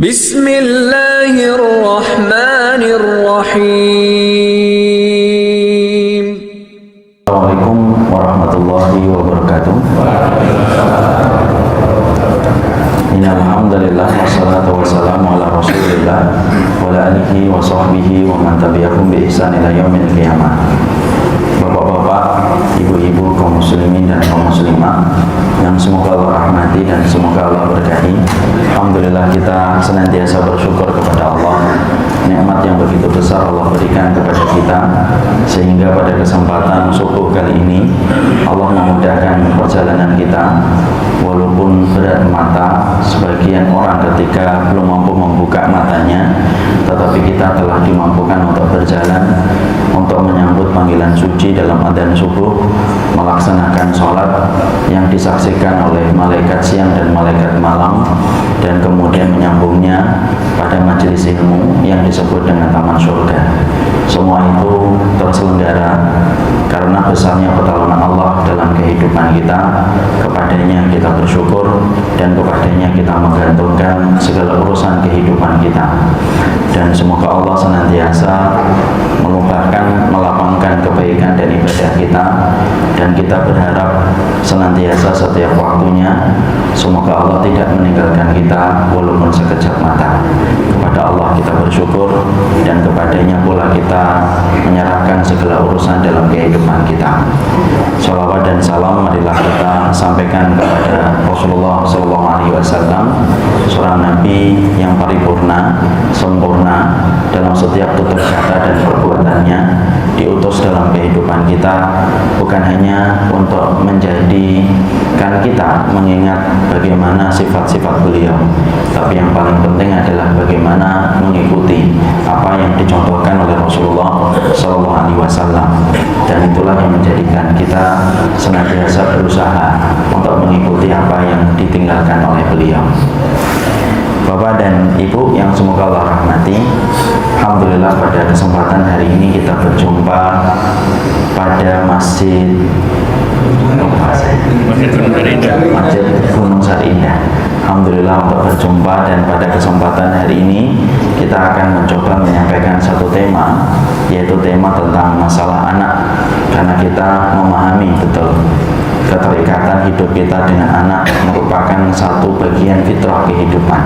Bismillahirrahmanirrahim. Assalamualaikum warahmatullahi wabarakatuh. Innalhamdulillah wassalatu wassalamu ala rasulillah wa ala alihi wa sahbihi wa man tabi'ahum bi ihsan ila yaumil qiyamah. Bapak-bapak, ibu-ibu, kaum muslimin dan kaum muslimah yang semoga Allah rahmati dan semoga Allah berkahi. Alhamdulillah kita senantiasa bersyukur kepada Allah. Nikmat yang begitu besar Allah berikan kepada kita, sehingga pada kesempatan subuh kali ini Allah memudahkan perjalanan kita. Walaupun berat mata sebagian orang ketika belum mampu membuka matanya, tetapi kita telah dimampukan untuk berjalan, untuk menyambut panggilan suci dalam adzan subuh, melaksanakan sholat yang disaksikan oleh malaikat siang dan malaikat malam, dan kemudian menyambungnya pada majelis ilmu yang disebut dengan taman surga. Semua itu terselenggara karena besarnya pertolongan Allah dalam kehidupan kita. Kepadanya kita bersyukur dan kepadanya kita menggantungkan segala urusan kehidupan kita. Dan semoga Allah senantiasa melapangkan kebaikan dan ibadah kita, dan kita berharap senantiasa setiap waktunya semoga Allah tidak meninggalkan kita walaupun sekejap mata. Kepada Allah kita bersyukur, dan kepadanya pula kita menyerahkan segala urusan dalam kehidupan kita. Shalawat dan salam marilah kita sampaikan kepada Rasulullah SAW, seorang Nabi yang paripurna, sempurna dalam setiap tutur kata dan perbuatannya, diutus dalam kehidupan kita bukan hanya untuk menjadikan kita mengingat bagaimana sifat-sifat beliau, tapi yang paling penting adalah bagaimana mengikuti apa yang dicontohkan oleh Rasulullah SAW. Dan itulah yang menjadikan kita senantiasa berusaha untuk mengikuti apa yang ditinggalkan oleh beliau. Bapak dan Ibu yang semoga Allah rahmati, alhamdulillah pada kesempatan hari ini kita berjumpa pada Masjid Gunung Sari-Indah. Alhamdulillah untuk berjumpa, dan pada kesempatan hari ini kita akan mencoba menyampaikan satu tema, yaitu tema tentang masalah anak, karena kita memahami betul keterikatan hidup kita dengan anak merupakan satu bagian fitrah kehidupan.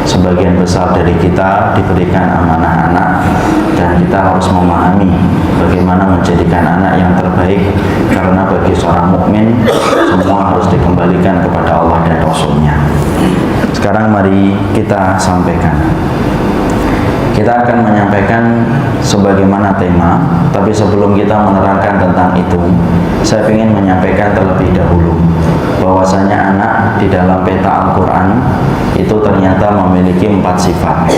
Sebagian besar dari kita diberikan amanah anak, dan kita harus memahami bagaimana menjadikan anak yang terbaik, karena bagi seorang mukmin semua harus dikembalikan kepada Allah dan Rasul-Nya. Sekarang mari kita sampaikan. Kita akan menyampaikan sebagaimana tema, tapi sebelum kita menerangkan tentang itu, saya ingin menyampaikan terlebih dahulu bahwasanya anak di dalam peta Al-Quran itu ternyata memiliki 4 sifat.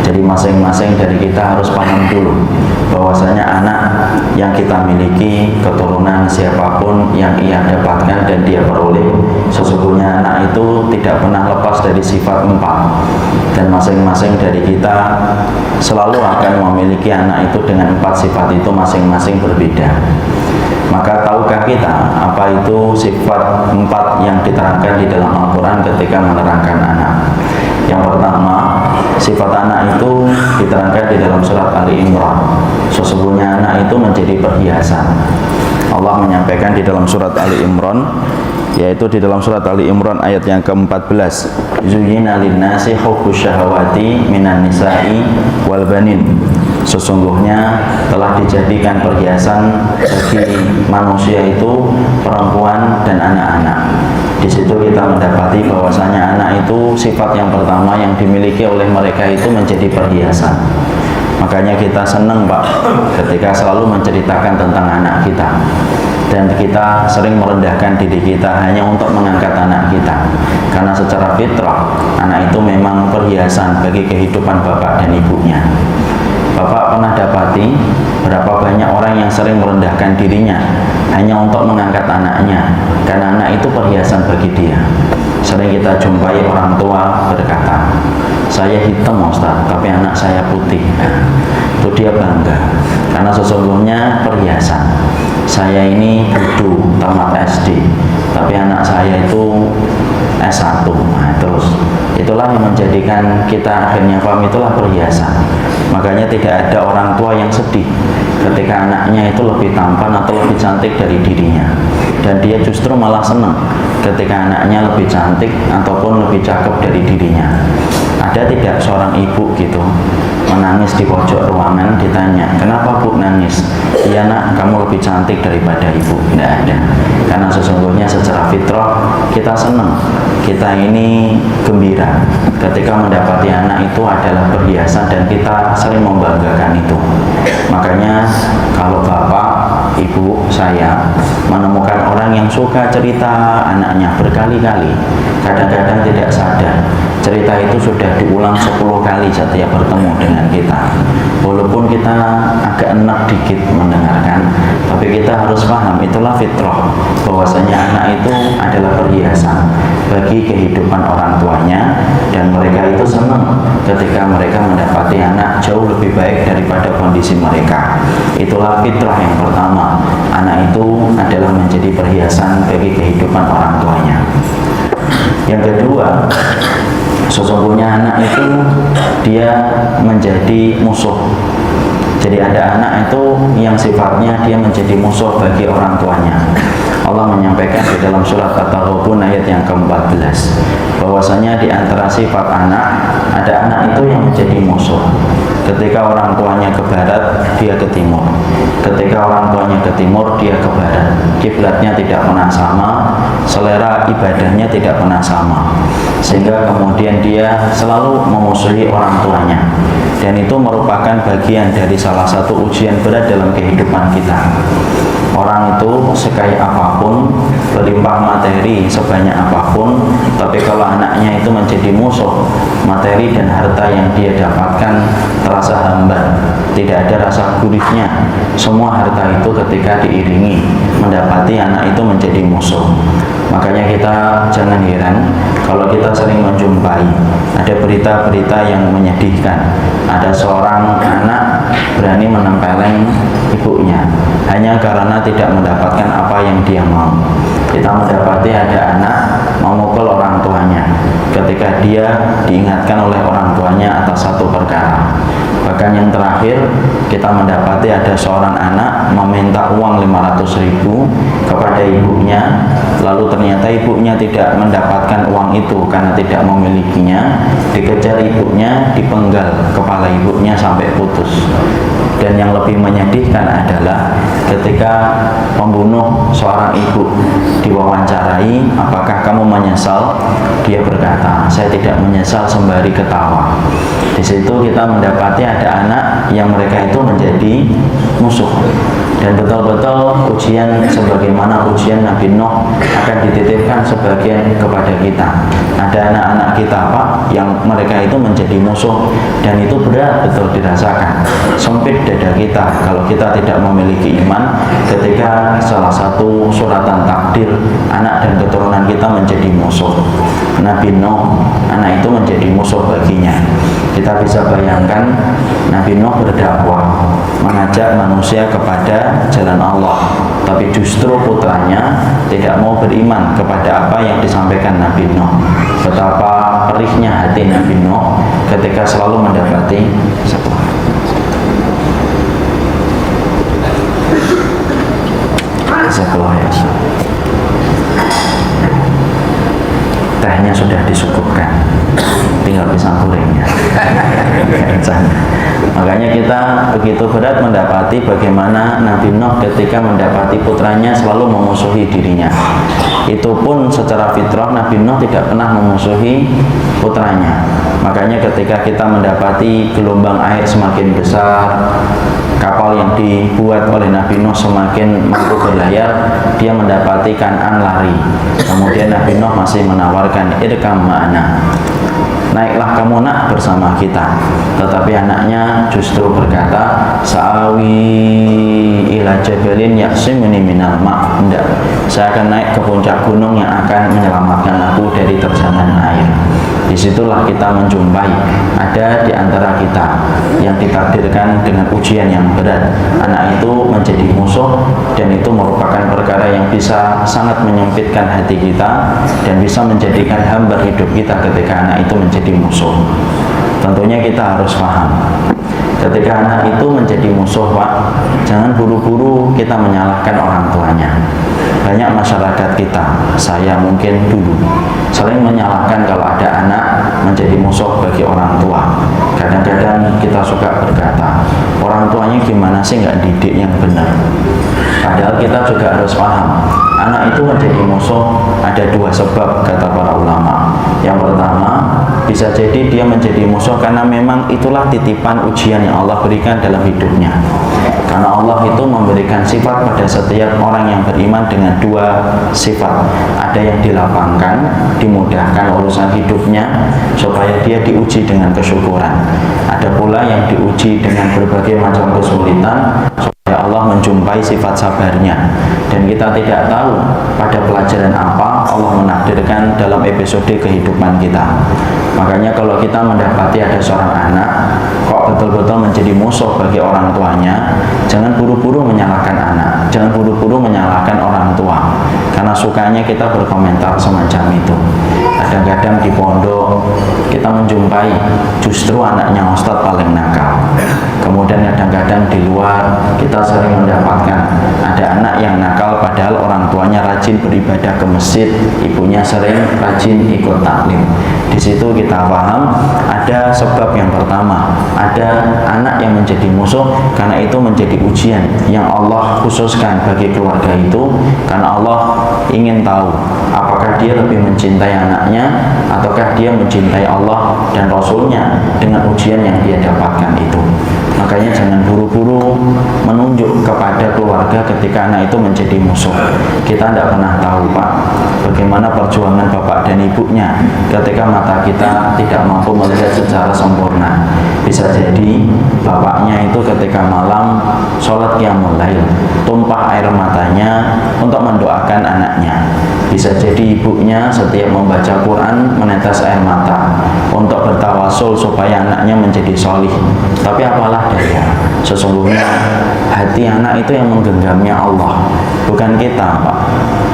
Jadi masing-masing dari kita harus paham dulu bahwasanya anak yang kita miliki, keturunan siapapun yang ia dapatkan dan dia peroleh, sesungguhnya anak itu tidak pernah lepas dari sifat 4, dan masing-masing dari kita selalu akan memiliki anak itu dengan 4 sifat itu masing-masing berbeda. Maka tahukah kita apa itu sifat 4 yang diterangkan di dalam Al-Quran ketika menerangkan anak? Yang pertama, sifat anak itu diterangkan di dalam surat Ali Imran. Sesungguhnya anak itu menjadi perhiasan. Allah menyampaikan di dalam surat Ali Imran, yaitu di dalam surat Ali Imran ayat yang ke-14, zuyyina lin-nasi hubbus syahawati minan nisa'i wal banin. Sesungguhnya telah dijadikan perhiasan bagi manusia itu perempuan dan anak-anak. Di situ kita mendapati bahwasanya anak itu sifat yang pertama yang dimiliki oleh mereka itu menjadi perhiasan. Makanya kita senang, Pak, ketika selalu menceritakan tentang anak kita, dan kita sering merendahkan diri kita hanya untuk mengangkat anak kita, karena secara fitrah anak itu memang perhiasan bagi kehidupan bapak dan ibunya. Bapak pernah dapati berapa banyak orang yang sering merendahkan dirinya hanya untuk mengangkat anaknya, karena anak itu perhiasan bagi dia. Sering kita jumpai orang tua berkata, saya hitam Ustaz, tapi anak saya putih. Itu dia bangga, karena sesungguhnya perhiasan. Saya ini bodoh tamat SD, tapi anak saya itu S1. Nah, terus itulah yang menjadikan kita akhirnya paham, itulah perhiasan. Makanya tidak ada orang tua yang sedih ketika anaknya itu lebih tampan atau lebih cantik dari dirinya, dan dia justru malah senang ketika anaknya lebih cantik ataupun lebih cakep dari dirinya. Ada tidak seorang ibu gitu menangis di pojok ruangan, ditanya, kenapa bu nangis? Iya nak, kamu lebih cantik daripada ibu. Tidak ada, karena sesungguhnya secara fitrah kita senang, kita ini gembira ketika mendapati anak itu adalah perhiasan, dan kita sering membanggakan itu. Makanya kalau bapak, ibu saya menemukan orang yang suka cerita anaknya berkali-kali, kadang-kadang tidak sadar cerita itu sudah diulang 10 kali setiap bertemu dengan kita. Walaupun kita agak enak dikit mendengarkan, tapi kita harus paham, itulah fitrah, bahwasanya anak itu adalah perhiasan bagi kehidupan orang tuanya, dan mereka itu senang ketika mereka mendapati anak jauh lebih baik daripada kondisi mereka. Itulah fitrah yang pertama, anak itu adalah menjadi perhiasan bagi kehidupan orang tuanya. Yang kedua, sesungguhnya anak itu dia menjadi musuh. Jadi ada anak itu yang sifatnya dia menjadi musuh bagi orang tuanya. Allah menyampaikan di dalam surat At-Taghabun ayat yang ke-14 bahwasanya di antara sifat anak, ada anak itu yang menjadi musuh. Ketika orang tuanya ke barat, dia ke timur. Ketika orang tuanya ke timur, dia ke barat. Kiblatnya tidak pernah sama, selera ibadahnya tidak pernah sama, sehingga kemudian dia selalu memusuhi orang tuanya. Dan itu merupakan bagian dari salah satu ujian berat dalam kehidupan kita. Orang itu sekaya apapun, berlimpah materi sebanyak apapun, tapi kalau anaknya itu menjadi musuh, materi dan harta yang dia dapatkan terasa hambar, tidak ada rasa gurihnya. Semua harta itu ketika diiringi mendapati anak itu menjadi musuh. Makanya kita jangan heran kalau kita sering menjumpai ada berita-berita yang menyedihkan. Ada seorang anak berani menempeleng ibunya hanya karena tidak mendapatkan apa yang dia mau. Kita mendapati ada anak memukul orang tuanya ketika dia diingatkan oleh orang tuanya atas satu perkara. Bahkan yang terakhir, kita mendapati ada seorang anak meminta uang 500.000 kepada ibunya, lalu ternyata ibunya tidak mendapatkan uang itu karena tidak memilikinya. Dikejar ibunya, dipenggal kepala ibunya sampai putus. Dan yang lebih menyedihkan adalah ketika pembunuh seorang ibu diwawancarai, apakah kamu menyesal? Dia berkata, saya tidak menyesal, sembari ketawa. Di situ kita mendapati ada anak yang mereka itu menjadi musuh. Dan betul-betul ujian sebagaimana ujian Nabi Nuh akan dititipkan sebagian kepada kita. Ada anak-anak kita yang mereka itu menjadi musuh, dan itu berat betul dirasakan. Sempit dada kita kalau kita tidak memiliki iman ketika salah satu suratan takdir anak dan keturunan kita menjadi musuh. Nabi Nuh, anak itu menjadi musuh baginya. Kita bisa bayangkan Nabi Nuh berdakwah, mengajak manusia kepada jalan Allah, tapi justru putranya tidak mau beriman kepada apa yang disampaikan Nabi Nuh. Betapa perihnya hati Nabi Nuh ketika selalu mendapati tehnya sudah disuguhkan, tinggal pisang gorengnya. Makanya kita begitu berat mendapati bagaimana Nabi Nuh ketika mendapati putranya selalu memusuhi dirinya. Itu pun secara fitrah Nabi Nuh tidak pernah memusuhi putranya. Makanya ketika kita mendapati gelombang air semakin besar, kapal yang dibuat oleh Nabi Nuh semakin mampu berlayar, dia mendapati Kan'an lari. Kemudian Nabi Nuh masih menawarkan irkam ma'ana, naiklah kamu nak bersama kita. Tetapi anaknya justru berkata, sa'awi ila jabalin ya'simuni minal ma'. Tidak, saya akan naik ke puncak gunung yang akan menyelamatkan aku dari terjangan air. Disitulah kita menjumpai ada di antara kita yang ditakdirkan dengan ujian yang berat. Anak itu menjadi musuh, dan itu merupakan perkara yang bisa sangat menyempitkan hati kita dan bisa menjadikan hambar hidup kita ketika anak itu menjadi musuh. Tentunya kita harus paham, ketika anak itu menjadi musuh, Pak, jangan buru-buru kita menyalahkan orang tuanya. Banyak masyarakat kita, saya mungkin dulu, sering menyalahkan kalau ada anak menjadi musuh bagi orang tua. Kadang-kadang kita suka berkata, orang tuanya gimana sih nggak didik yang benar. Padahal kita juga harus paham, anak itu menjadi musuh ada dua sebab kata para ulama. Yang pertama, bisa jadi dia menjadi musuh karena memang itulah titipan ujian yang Allah berikan dalam hidupnya. Karena Allah itu memberikan sifat pada setiap orang yang beriman dengan dua sifat. Ada yang dilapangkan, dimudahkan urusan hidupnya supaya dia diuji dengan kesyukuran. Ada pula yang diuji dengan berbagai macam kesulitan supaya Allah menjumpai sifat sabarnya. Dan kita tidak tahu pada pelajaran apa Allah menakdirkan dalam episode kehidupan kita. Makanya kalau kita mendapati ada seorang anak kok betul-betul menjadi musuh bagi orang tuanya, jangan buru-buru menyalahkan anak, jangan buru-buru menyalahkan orang tua, karena sukanya kita berkomentar semacam itu. Kadang-kadang di pondok kita menjumpai justru anaknya ustadz paling nakal. Kemudian kadang-kadang di luar kita sering mendapatkan ada anak yang nakal padahal orang tuanya rajin beribadah ke masjid, ibunya sering rajin ikut taklim. Di situ kita paham ada sebab yang pertama, ada anak yang menjadi musuh karena itu menjadi ujian yang Allah khususkan bagi keluarga itu, karena Allah ingin tahu apakah dia lebih mencintai anaknya ataukah dia mencintai Allah dan Rasulnya dengan ujian yang dia dapatkan itu. Makanya jangan buru-buru menunjuk kepada keluarga ketika anak itu menjadi musuh. Kita tidak pernah tahu, Pak, bagaimana perjuangan bapak dan ibunya ketika mata kita tidak mampu melihat secara sempurna. Bisa jadi bapaknya itu ketika malam sholat qiyamul lail, tumpah air matanya untuk mendoakan anaknya. Bisa jadi ibunya setiap membaca Quran menetes air mata untuk bertawasul supaya anaknya menjadi solih. Tapi apalah daya, sesungguhnya hati anak itu yang menggenggamnya Allah, bukan kita, Pak.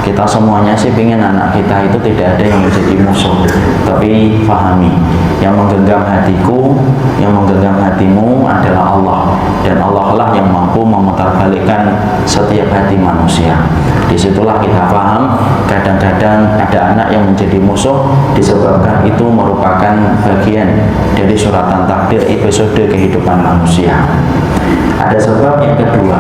Kita semuanya sih ingin anak kita itu tidak ada yang menjadi musuh. Tapi pahami, yang menggenggam hatiku, yang menggenggam hatimu adalah Allah. Dan Allah lah yang mampu memutarbalikkan setiap hati manusia. Disitulah kita paham, kadang-kadang ada anak yang menjadi musuh disebabkan itu merupakan bagian dari suratan takdir episode kehidupan manusia. Ada sebab yang kedua,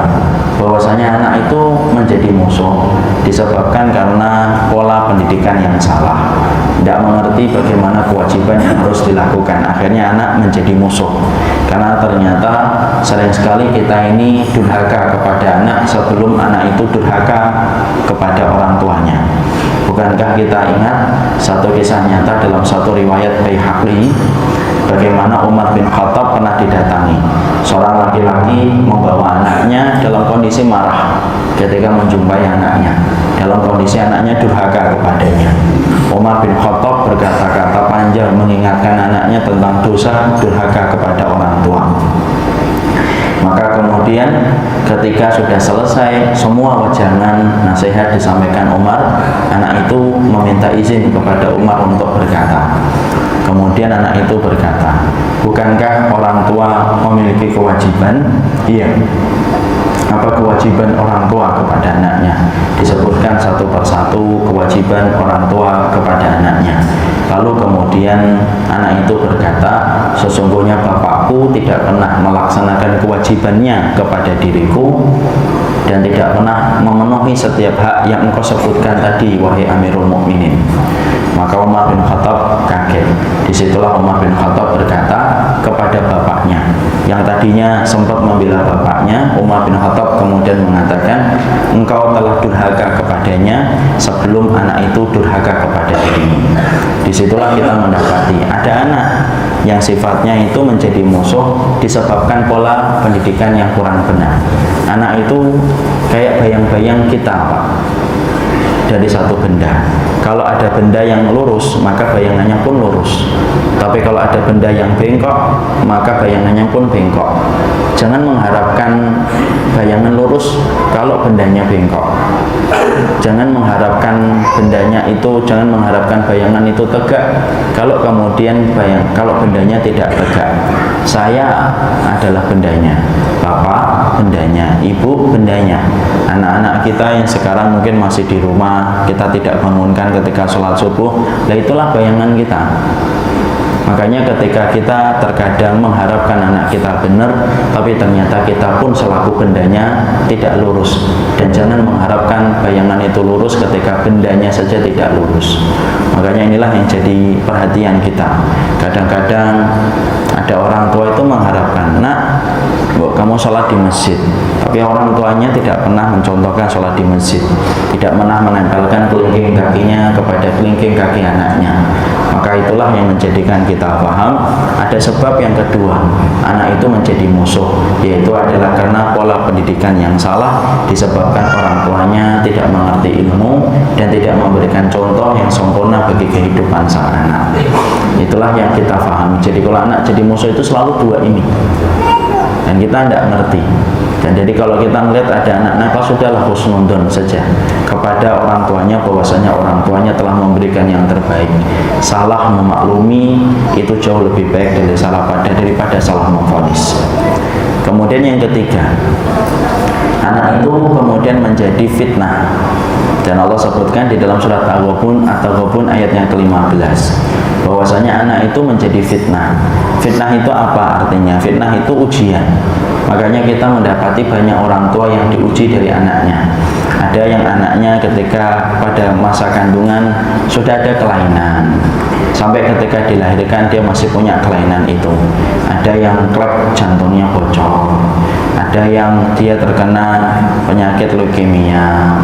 bahwasanya anak itu menjadi musuh disebabkan karena pola pendidikan yang salah, tidak mengerti bagaimana kewajiban yang harus dilakukan. Akhirnya anak menjadi musuh karena ternyata sering sekali kita ini durhaka kepada anak sebelum anak itu durhaka kepada orang tuanya. Bukankah kita ingat satu kisah nyata dalam satu riwayat Baihaqi, bagaimana Umar bin Khattab pernah didatangi seorang laki-laki membawa anaknya dalam kondisi marah ketika menjumpai anaknya, dalam kondisi anaknya durhaka kepadanya. Umar bin Khattab berkata-kata panjang mengingatkan anaknya tentang dosa durhaka kepada orang tua. Maka kemudian ketika sudah selesai semua wajangan nasihat disampaikan Umar, anak itu meminta izin kepada Umar untuk berkata. Kemudian anak itu berkata, bukankah orang tua memiliki kewajiban? Iya. Apa kewajiban orang tua kepada anaknya? Disebutkan satu persatu kewajiban orang tua kepada anaknya. Lalu kemudian anak itu berkata, sesungguhnya bapakku tidak pernah melaksanakan kewajibannya kepada diriku dan tidak pernah memenuhi setiap hak yang engkau sebutkan tadi, wahai Amirul Mukminin. Maka Umar bin Khattab kaget. Disitulah Umar bin Khattab berkata kepada bapaknya, yang tadinya sempat membela bapaknya, Umar bin Khattab kemudian mengatakan, engkau telah durhaka kepadanya sebelum anak itu durhaka kepada dirimu. Disitulah kita mendapati ada anak yang sifatnya itu menjadi musuh disebabkan pola pendidikan yang kurang benar. Anak itu kayak bayang-bayang kita, Pak, dari satu benda. Kalau ada benda yang lurus, maka bayangannya pun lurus. Tapi kalau ada benda yang bengkok, maka bayangannya pun bengkok. Jangan mengharapkan bayangan lurus kalau bendanya bengkok. Jangan mengharapkan bendanya itu, jangan mengharapkan bayangan itu tegak kalau kemudian kalau bendanya tidak tegak. Saya adalah bendanya, Bapak bendanya, Ibu bendanya. Anak-anak kita yang sekarang mungkin masih di rumah, kita tidak bangunkan ketika sholat subuh, nah itulah bayangan kita. Makanya ketika kita terkadang mengharapkan anak kita benar, tapi ternyata kita pun selaku bendanya tidak lurus. Dan jangan mengharapkan bayangan itu lurus ketika bendanya saja tidak lurus. Makanya inilah yang jadi perhatian kita. Kadang-kadang ada orang tua itu mengharapkan, nak, kamu sholat di masjid, tapi orang tuanya tidak pernah mencontohkan sholat di masjid, tidak pernah menempelkan kelingking kakinya kepada kelingking kaki anaknya. Maka itulah yang menjadikan kita paham ada sebab yang kedua anak itu menjadi musuh, yaitu adalah karena pola pendidikan yang salah disebabkan orang tuanya tidak mengerti ilmu dan tidak memberikan contoh yang sempurna bagi kehidupan sang anak. Itulah yang kita pahami. Jadi kalau anak jadi musuh itu selalu dua ini, dan kita tidak ngerti. Dan jadi kalau kita melihat ada anak nakal, sudahlah husnudon saja kepada orang tuanya, bahwasanya orang tuanya telah memberikan yang terbaik. Salah memaklumi itu jauh lebih baik daripada salah memvonis. Kemudian yang ketiga, anak itu kemudian menjadi fitnah. Dan Allah sebutkan di dalam surat Al-Ghabun ayat yang ke-15 bahwasanya anak itu menjadi fitnah. Fitnah itu apa artinya? Fitnah itu ujian. Makanya kita mendapati banyak orang tua yang diuji dari anaknya. Ada yang anaknya ketika pada masa kandungan sudah ada kelainan, sampai ketika dilahirkan dia masih punya kelainan itu. Ada yang klep jantungnya bocor, ada yang dia terkena penyakit leukemia,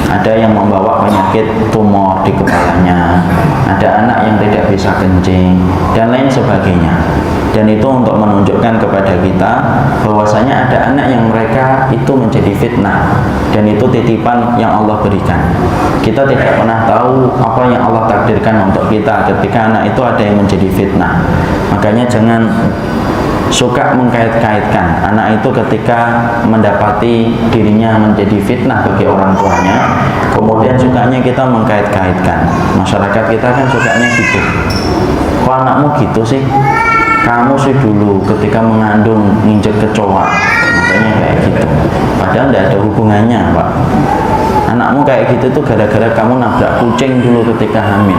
ada yang membawa penyakit tumor di kepalanya, ada anak yang tidak bisa kencing, dan lain sebagainya. Dan itu untuk menunjukkan kepada kita bahwasanya ada anak yang mereka itu menjadi fitnah, dan itu titipan yang Allah berikan. Kita tidak pernah tahu apa yang Allah takdirkan untuk kita ketika anak itu ada yang menjadi fitnah. Makanya jangan suka mengkait-kaitkan anak itu ketika mendapati dirinya menjadi fitnah bagi orang tuanya, kemudian sukanya kita mengkait-kaitkan. Masyarakat kita kan sukanya gitu, kok anakmu gitu sih, kamu sih dulu ketika mengandung nginjek kecoa, makanya kayak gitu. Padahal tidak ada hubungannya, Pak. Anakmu kayak gitu tuh gara-gara kamu nabrak kucing dulu ketika hamil.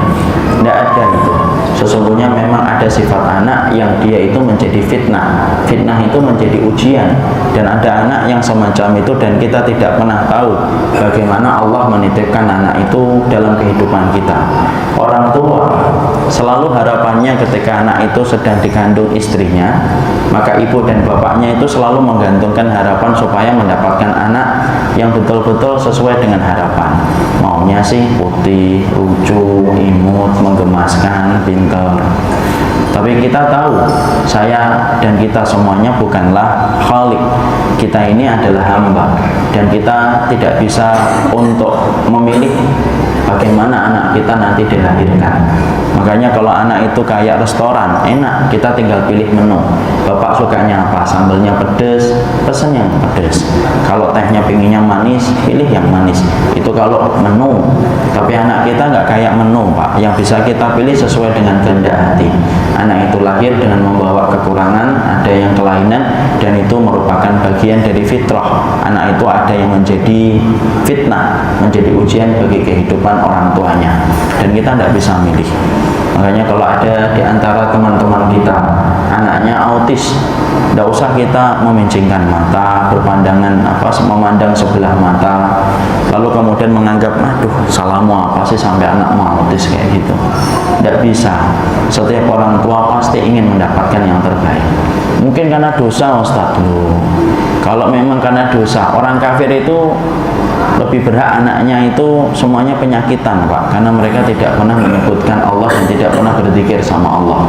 Tidak ada itu. Sesungguhnya memang ada sifat anak yang dia itu menjadi fitnah. Fitnah itu menjadi ujian. Dan ada anak yang semacam itu dan kita tidak pernah tahu bagaimana Allah menitipkan anak itu dalam kehidupan kita. Orang tua selalu harapannya ketika anak itu sedang dikandung istrinya, maka ibu dan bapaknya itu selalu menggantungkan harapan supaya mendapatkan anak yang betul-betul sesuai dengan harapan. Maunya sih putih, lucu, imut, menggemaskan, pintar. Tapi kita tahu, saya dan kita semuanya bukanlah khalik. Kita ini adalah hamba, dan kita tidak bisa untuk memilih bagaimana anak kita nanti dilahirkan. Makanya kalau anak itu kayak restoran, enak, kita tinggal pilih menu. Bapak sukanya apa? Sambelnya pedas, pesen yang pedas. Kalau tehnya pinginnya manis, pilih yang manis. Itu kalau menu. Tapi anak kita nggak kayak menu, Pak, yang bisa kita pilih sesuai dengan kehendak hati. Anak itu lahir dengan membawa kekurangan, ada yang kelainan, dan itu merupakan bagian dari fitrah. Anak itu ada yang menjadi fitnah, menjadi ujian bagi kehidupan orang tuanya, dan kita tidak bisa milih. Makanya kalau ada di antara teman-teman kita anaknya autis, tidak usah kita memincingkan mata, berpandangan memandang sebelah mata, lalu kemudian menganggap, aduh, salahmu apa sih sampai anakmu autis kayak gitu. Tidak bisa. Setiap orang tua pasti ingin mendapatkan yang terbaik. Mungkin karena dosa, Ustaz. Loh, kalau memang karena dosa, orang kafir itu lebih berhak anaknya itu semuanya penyakitan, Pak, karena mereka tidak pernah menyebutkan Allah dan tidak pernah berzikir sama Allah.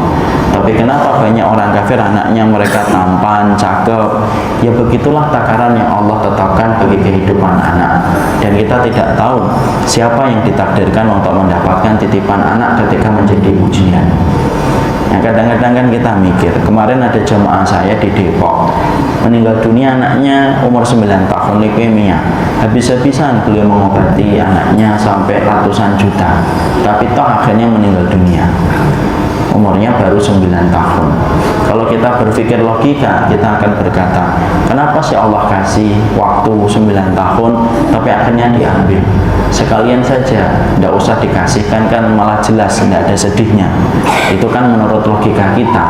Tapi kenapa banyak orang kafir anaknya mereka tampan, cakep? Ya begitulah takaran yang Allah tetapkan bagi kehidupan anak. Dan kita tidak tahu siapa yang ditakdirkan untuk mendapatkan titipan anak ketika menjadi ujian. Yang kadang-kadang kan kita mikir, kemarin ada jemaah saya di Depok, meninggal dunia anaknya umur 9 tahun, leukemia. Habis-habisan beliau mengobati anaknya sampai ratusan juta, tapi toh akhirnya meninggal dunia. Umurnya baru 9 tahun. Kalau kita berpikir logika, kita akan berkata, kenapa sih Allah kasih waktu 9 tahun tapi akhirnya diambil? Sekalian saja, tidak usah dikasihkan, kan malah jelas tidak ada sedihnya. Itu kan menurut logika kita.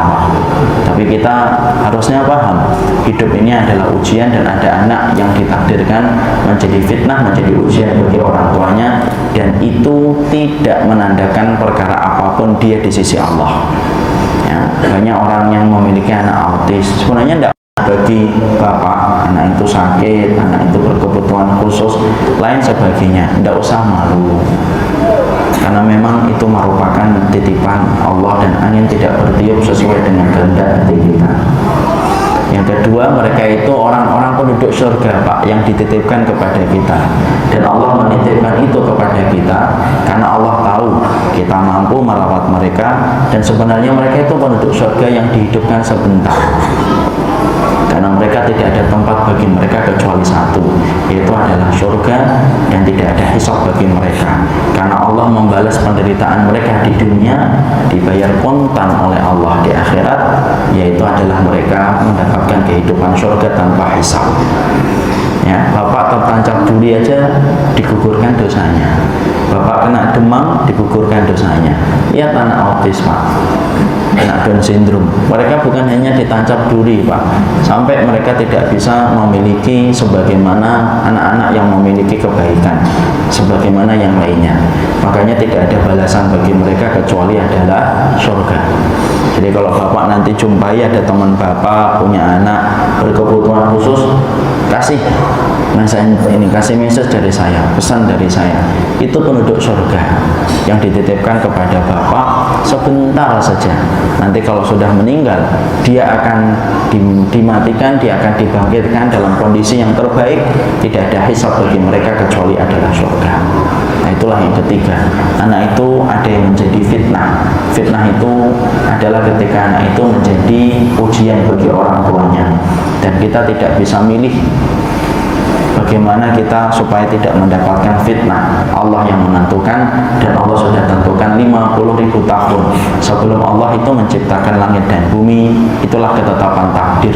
Tapi kita harusnya paham, hidup ini adalah ujian dan ada anak yang ditakdirkan menjadi fitnah, menjadi ujian bagi orang tuanya, dan itu tidak menandakan perkara apapun dia di sisi Allah. Ya, banyak orang yang memiliki anak autis sebenarnya tidak bagi bapak, anak itu sakit, anak itu berkebutuhan khusus, lain sebagainya, tidak usah malu, karena memang itu merupakan titipan Allah dan angin tidak bertiup sesuai dengan kehendak hati kita. Yang kedua, mereka itu orang-orang penduduk surga, Pak, yang dititipkan kepada kita, dan Allah menitipkan itu kepada kita karena Allah tahu kita mampu merawat mereka, dan sebenarnya mereka itu penduduk surga yang dihidupkan sebentar, karena mereka tidak ada tempat bagi mereka kecuali satu, yaitu adalah surga, dan tidak ada hisab bagi mereka, karena Allah membalas penderitaan mereka di dunia, dibayar kontan oleh Allah di akhirat, yaitu adalah mereka mendapatkan kehidupan surga tanpa hisab. Ya, bapak tertancap duri aja digugurkan dosanya, bapak kena demam digugurkan dosanya. Lihat anak autis, Pak, kena Down syndrome, mereka bukan hanya ditancap duri, Pak, sampai mereka tidak bisa memiliki sebagaimana anak-anak yang memiliki kebaikan sebagaimana yang lainnya. Makanya tidak ada balasan bagi mereka kecuali adalah surga. Jadi kalau bapak nanti jumpai ada teman bapak punya anak berkebutuhan khusus, kasih ini, kasih message dari saya, pesan dari saya, itu penduduk surga yang dititipkan kepada bapak sebentar saja. Nanti kalau sudah meninggal, dia akan dimatikan, dia akan dibangkitkan dalam kondisi yang terbaik, tidak ada hisab bagi mereka kecuali adalah surga. Nah, itulah yang ketiga, anak itu ada yang menjadi fitnah. Fitnah itu adalah ketika anak itu menjadi ujian bagi orang tuanya, dan kita tidak bisa milih bagaimana kita supaya tidak mendapatkan fitnah. Allah yang menentukan, dan Allah sudah tentukan 50.000 tahun sebelum Allah itu menciptakan langit dan bumi. Itulah ketetapan takdir.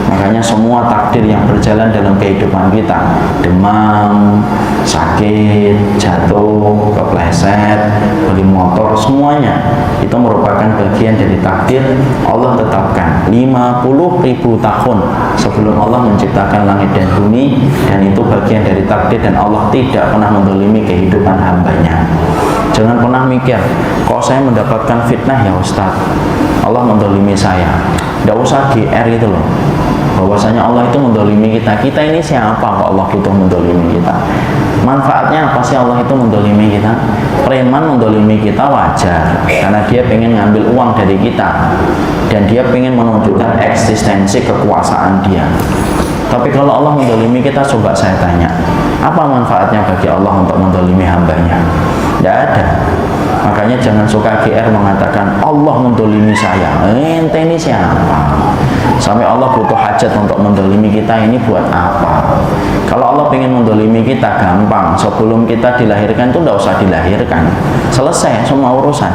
Makanya semua takdir yang berjalan dalam kehidupan kita, demam, sakit, jatuh, kepleset, beli motor, semuanya itu merupakan bagian dari takdir. Allah tetapkan 50.000 tahun sebelum Allah menciptakan langit dan bumi, dan itu bagian dari takdir, dan Allah tidak pernah menzalimi kehidupan hambanya. Jangan pernah mikir, kalau saya mendapatkan fitnah ya Ustaz, Allah menzalimi saya. Tidak usah GR itu loh, bahwasanya Allah itu mendolimi kita. Kita ini siapa kok Allah itu mendolimi kita? Manfaatnya apa sih Allah itu mendolimi kita? Preman mendolimi kita wajar, karena dia pengen ngambil uang dari kita, dan dia pengen menunjukkan eksistensi kekuasaan dia. Tapi kalau Allah mendolimi kita, coba saya tanya, apa manfaatnya bagi Allah untuk mendolimi hambanya? Tidak ada. Makanya jangan suka GR mengatakan Allah mendolimi saya. Ente ini siapa? Sampai Allah butuh hajat untuk mendolimi kita, ini buat apa? Kalau Allah ingin mendolimi kita, gampang. Sebelum kita dilahirkan itu tidak usah dilahirkan, selesai semua urusan.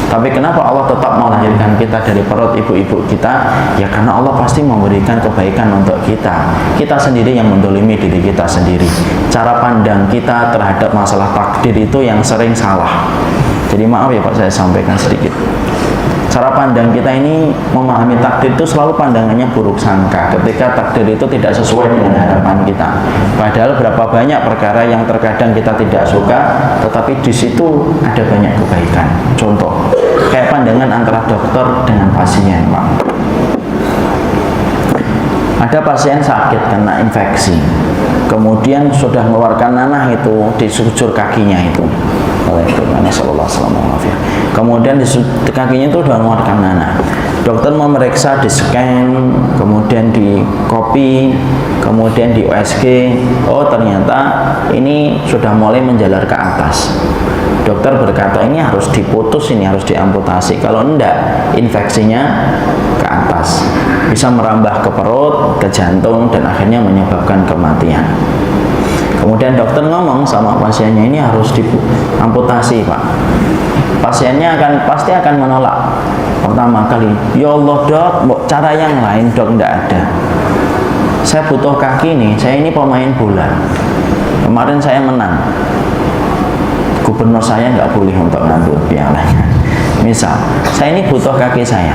Tapi kenapa Allah tetap melahirkan kita dari perut ibu-ibu kita? Ya karena Allah pasti memberikan kebaikan untuk kita. Kita sendiri yang mendolimi diri kita sendiri. Cara pandang kita terhadap masalah takdir itu yang sering salah. Jadi maaf ya Pak, saya sampaikan sedikit. Cara pandang kita ini memahami takdir itu selalu pandangannya buruk sangka, ketika takdir itu tidak sesuai dengan harapan kita. Padahal berapa banyak perkara yang terkadang kita tidak suka, tetapi di situ ada banyak kebaikan. Contoh, kayak pandangan antara dokter dengan pasien, Pak. Ada pasien sakit kena infeksi, kemudian sudah mengeluarkan nanah itu di sekujur kakinya itu. Kemudian di kakinya itu sudah mengeluarkan nanah. Dokter memeriksa, di scan, kemudian di copy, kemudian di USG. Oh, ternyata ini sudah mulai menjalar ke atas. Dokter berkata ini harus diputus, ini harus diamputasi. Kalau enggak, infeksinya ke atas, bisa merambah ke perut, ke jantung, dan akhirnya menyebabkan kematian. Kemudian dokter ngomong sama pasiennya, ini harus diamputasi, Pak. Pasiennya pasti akan menolak. Pertama kali, ya Allah dok, cara yang lain dok, enggak ada. Saya butuh kaki nih, saya ini pemain bola. Kemarin saya menang. Gubernur saya nggak boleh untuk ngambil pialanya. Misal, saya ini butuh kaki saya.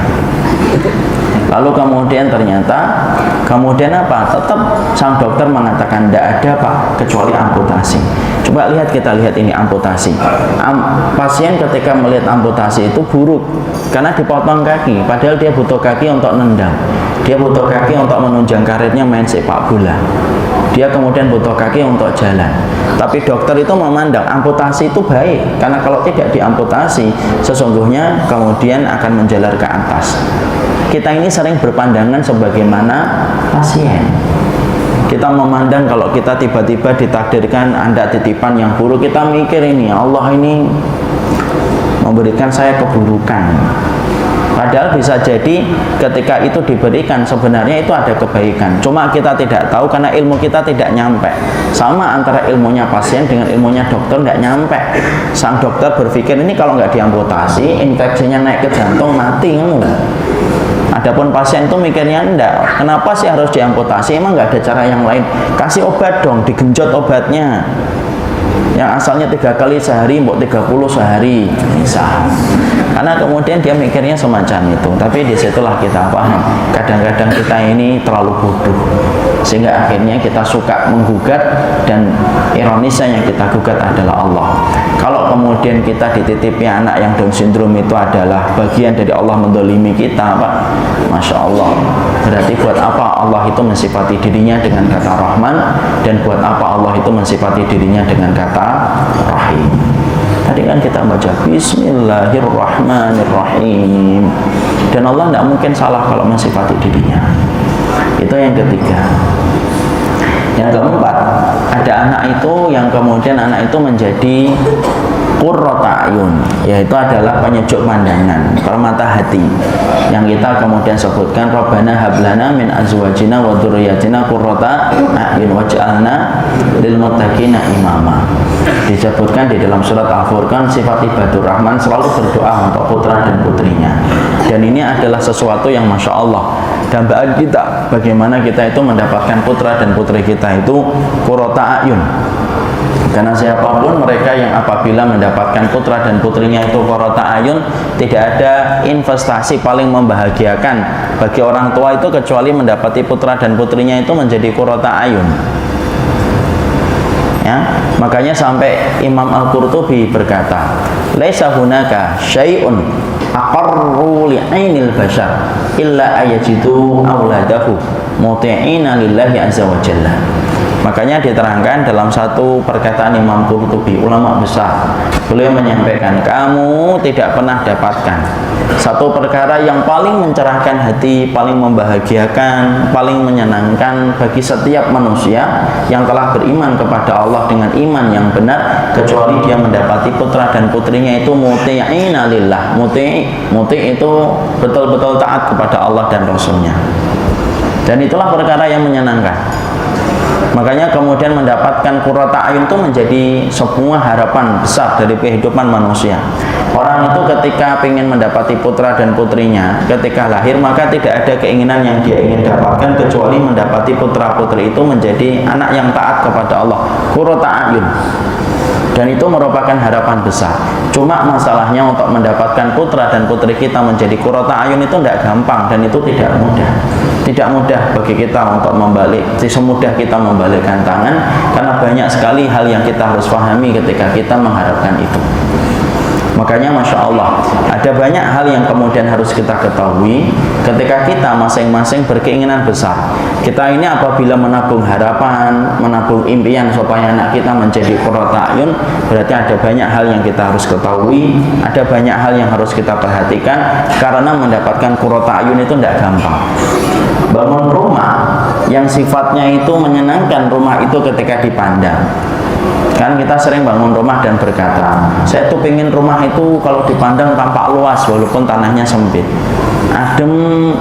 Lalu kemudian ternyata, apa? Tetap sang dokter mengatakan tidak ada Pak, kecuali amputasi. Coba kita lihat ini amputasi. Pasien ketika melihat amputasi itu buruk, karena dipotong kaki, padahal dia butuh kaki untuk nendang. Dia butuh kaki untuk menunjang karirnya main sepak bola. Dia kemudian butuh kaki untuk jalan. Tapi dokter itu memandang amputasi itu baik, karena kalau tidak diamputasi, sesungguhnya kemudian akan menjalar ke atas. Kita ini sering berpandangan sebagaimana pasien. Kita memandang kalau kita tiba-tiba ditakdirkan Anda titipan yang buruk, kita mikir ini Allah ini memberikan saya keburukan. Padahal bisa jadi ketika itu diberikan sebenarnya itu ada kebaikan. Cuma kita tidak tahu karena ilmu kita tidak nyampe. Sama antara ilmunya pasien dengan ilmunya dokter tidak nyampe. Sang dokter berpikir ini kalau nggak diamputasi, infeksinya naik ke jantung, mati kamu. Adapun pasien itu mikirnya enggak, kenapa sih harus diamputasi? Emang nggak ada cara yang lain? Kasih obat dong, digenjot obatnya. Yang asalnya 3 kali sehari, 30 sehari, misal. Karena kemudian dia mikirnya semacam itu. Tapi disitulah kita paham, kadang-kadang kita ini terlalu bodoh, sehingga akhirnya kita suka menggugat, dan ironisnya yang kita gugat adalah Allah. Kalau kemudian kita dititipi anak yang Down syndrome itu adalah bagian dari Allah mendolimi kita, Pak, Masya Allah. Berarti buat apa Allah itu mensifati dirinya dengan kata Rahman, dan buat apa Allah itu mensifati dirinya dengan kata Rahim. Tadi kan kita baca Bismillahirrahmanirrahim, dan Allah tidak mungkin salah kalau mensifati dirinya. Itu yang ketiga. Yang keempat, ada anak itu yang kemudian anak itu menjadi qurrata ayun, yaitu adalah penyejuk pandangan, permata hati, yang kita kemudian sebutkan Rabbana hablana min azwajina wa dzurriyyatina qurrata ayun waj'alna lil muttaqina imama. Disebutkan di dalam surat Al-Furqan, sifat ibadur rahman selalu berdoa untuk putra dan putrinya, dan ini adalah sesuatu yang Masya Allah dambaan kita, bagaimana kita itu mendapatkan putra dan putri kita itu qurrata ayun. Karena siapapun mereka yang apabila mendapatkan putra dan putrinya itu qurrata ayun, tidak ada investasi paling membahagiakan bagi orang tua itu kecuali mendapati putra dan putrinya itu menjadi qurrata ayun. Ya, makanya sampai Imam Al-Qurtubi berkata, laisa hunaka syai'un aqarru li'ainil bashar illa ayajidu auladahu muti'ina lillahi azza wa jalla. Makanya diterangkan dalam satu perkataan Imam Qurtubi, ulama besar, beliau menyampaikan, kamu tidak pernah dapatkan satu perkara yang paling mencerahkan hati, paling membahagiakan, paling menyenangkan bagi setiap manusia yang telah beriman kepada Allah dengan iman yang benar, kecuali dia mendapati putra dan putrinya itu muti'ina lillah. Muti itu betul-betul taat kepada Allah dan Rasulnya, dan itulah perkara yang menyenangkan. Makanya kemudian mendapatkan qurrata ayun itu menjadi sebuah harapan besar dari kehidupan manusia. Orang itu ketika ingin mendapati putra dan putrinya ketika lahir, maka tidak ada keinginan yang dia ingin dapatkan kecuali mendapati putra putri itu menjadi anak yang taat kepada Allah, qurrata ayun. Dan itu merupakan harapan besar. Cuma masalahnya untuk mendapatkan putra dan putri kita menjadi qurrata ayun itu tidak gampang, dan itu tidak mudah. Tidak mudah bagi kita untuk semudah kita membalikkan tangan, karena banyak sekali hal yang kita harus pahami ketika kita mengharapkan itu. Makanya Masya Allah, ada banyak hal yang kemudian harus kita ketahui ketika kita masing-masing berkeinginan besar. Kita ini apabila menabung harapan, menabung impian supaya anak kita menjadi qurrata a'yun, berarti ada banyak hal yang kita harus ketahui, ada banyak hal yang harus kita perhatikan, karena mendapatkan qurrata a'yun itu tidak gampang. Bangun rumah yang sifatnya itu menyenangkan, rumah itu ketika dipandang. Kan kita sering bangun rumah dan berkata, saya tuh pengen rumah itu kalau dipandang tampak luas walaupun tanahnya sempit, adem,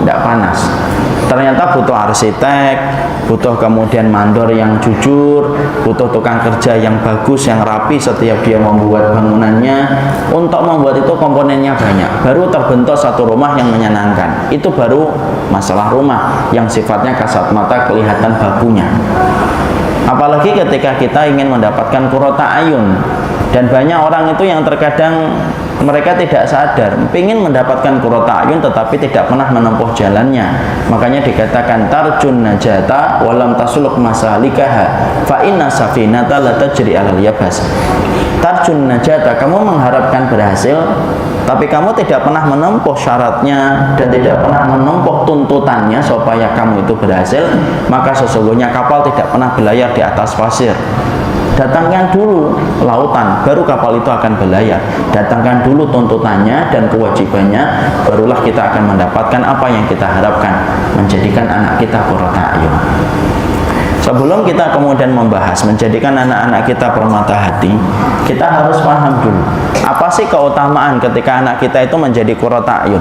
tidak panas. Ternyata butuh arsitek, butuh kemudian mandor yang jujur, butuh tukang kerja yang bagus, yang rapi setiap dia membuat bangunannya. Untuk membuat itu komponennya banyak, baru terbentuk satu rumah yang menyenangkan. Itu baru masalah rumah yang sifatnya kasat mata kelihatan bakunya. Apalagi ketika kita ingin mendapatkan qurrata a'yun, dan banyak orang itu yang terkadang mereka tidak sadar ingin mendapatkan qurrata a'yun tetapi tidak pernah menempuh jalannya. Makanya dikatakan tarjun najata walam tasuluk masalikaha fa inna safinata la tajri 'alal yabas. Tarjun najata, kamu mengharapkan berhasil tapi kamu tidak pernah menempuh syaratnya dan tidak pernah menempuh tuntutannya supaya kamu itu berhasil, maka sesungguhnya kapal tidak pernah berlayar di atas pasir. Datangkan dulu lautan, baru kapal itu akan berlayar. Datangkan dulu tuntutannya dan kewajibannya, barulah kita akan mendapatkan apa yang kita harapkan, menjadikan anak kita qurrata a'yun. Sebelum kita kemudian membahas menjadikan anak-anak kita permata hati, kita harus paham dulu apa sih keutamaan ketika anak kita itu menjadi qurrata a'yun.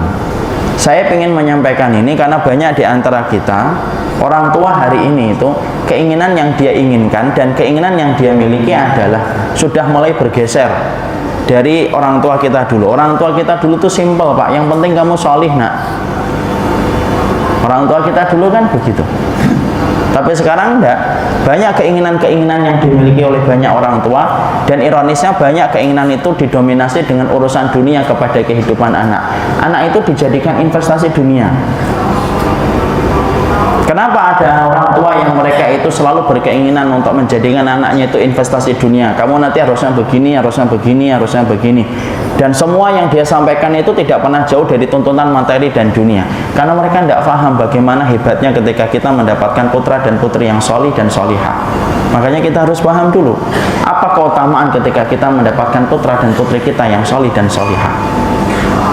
Saya ingin menyampaikan ini karena banyak di antara kita, orang tua hari ini itu keinginan yang dia inginkan dan keinginan yang dia miliki adalah sudah mulai bergeser dari orang tua kita dulu. Orang tua kita dulu tuh simple, Pak, yang penting kamu sholih, nak. Orang tua kita dulu kan begitu. Tapi sekarang enggak, banyak keinginan-keinginan yang dimiliki oleh banyak orang tua, dan ironisnya banyak keinginan itu didominasi dengan urusan dunia kepada kehidupan anak. Anak itu dijadikan investasi dunia. Kenapa ada orang tua yang mereka itu selalu berkeinginan untuk menjadikan anaknya itu investasi dunia? Kamu nanti harusnya begini, harusnya begini, harusnya begini. Dan semua yang dia sampaikan itu tidak pernah jauh dari tuntutan materi dan dunia. Karena mereka tidak paham bagaimana hebatnya ketika kita mendapatkan putra dan putri yang solih dan solihah. Makanya kita harus paham dulu, apa keutamaan ketika kita mendapatkan putra dan putri kita yang solih dan solihah.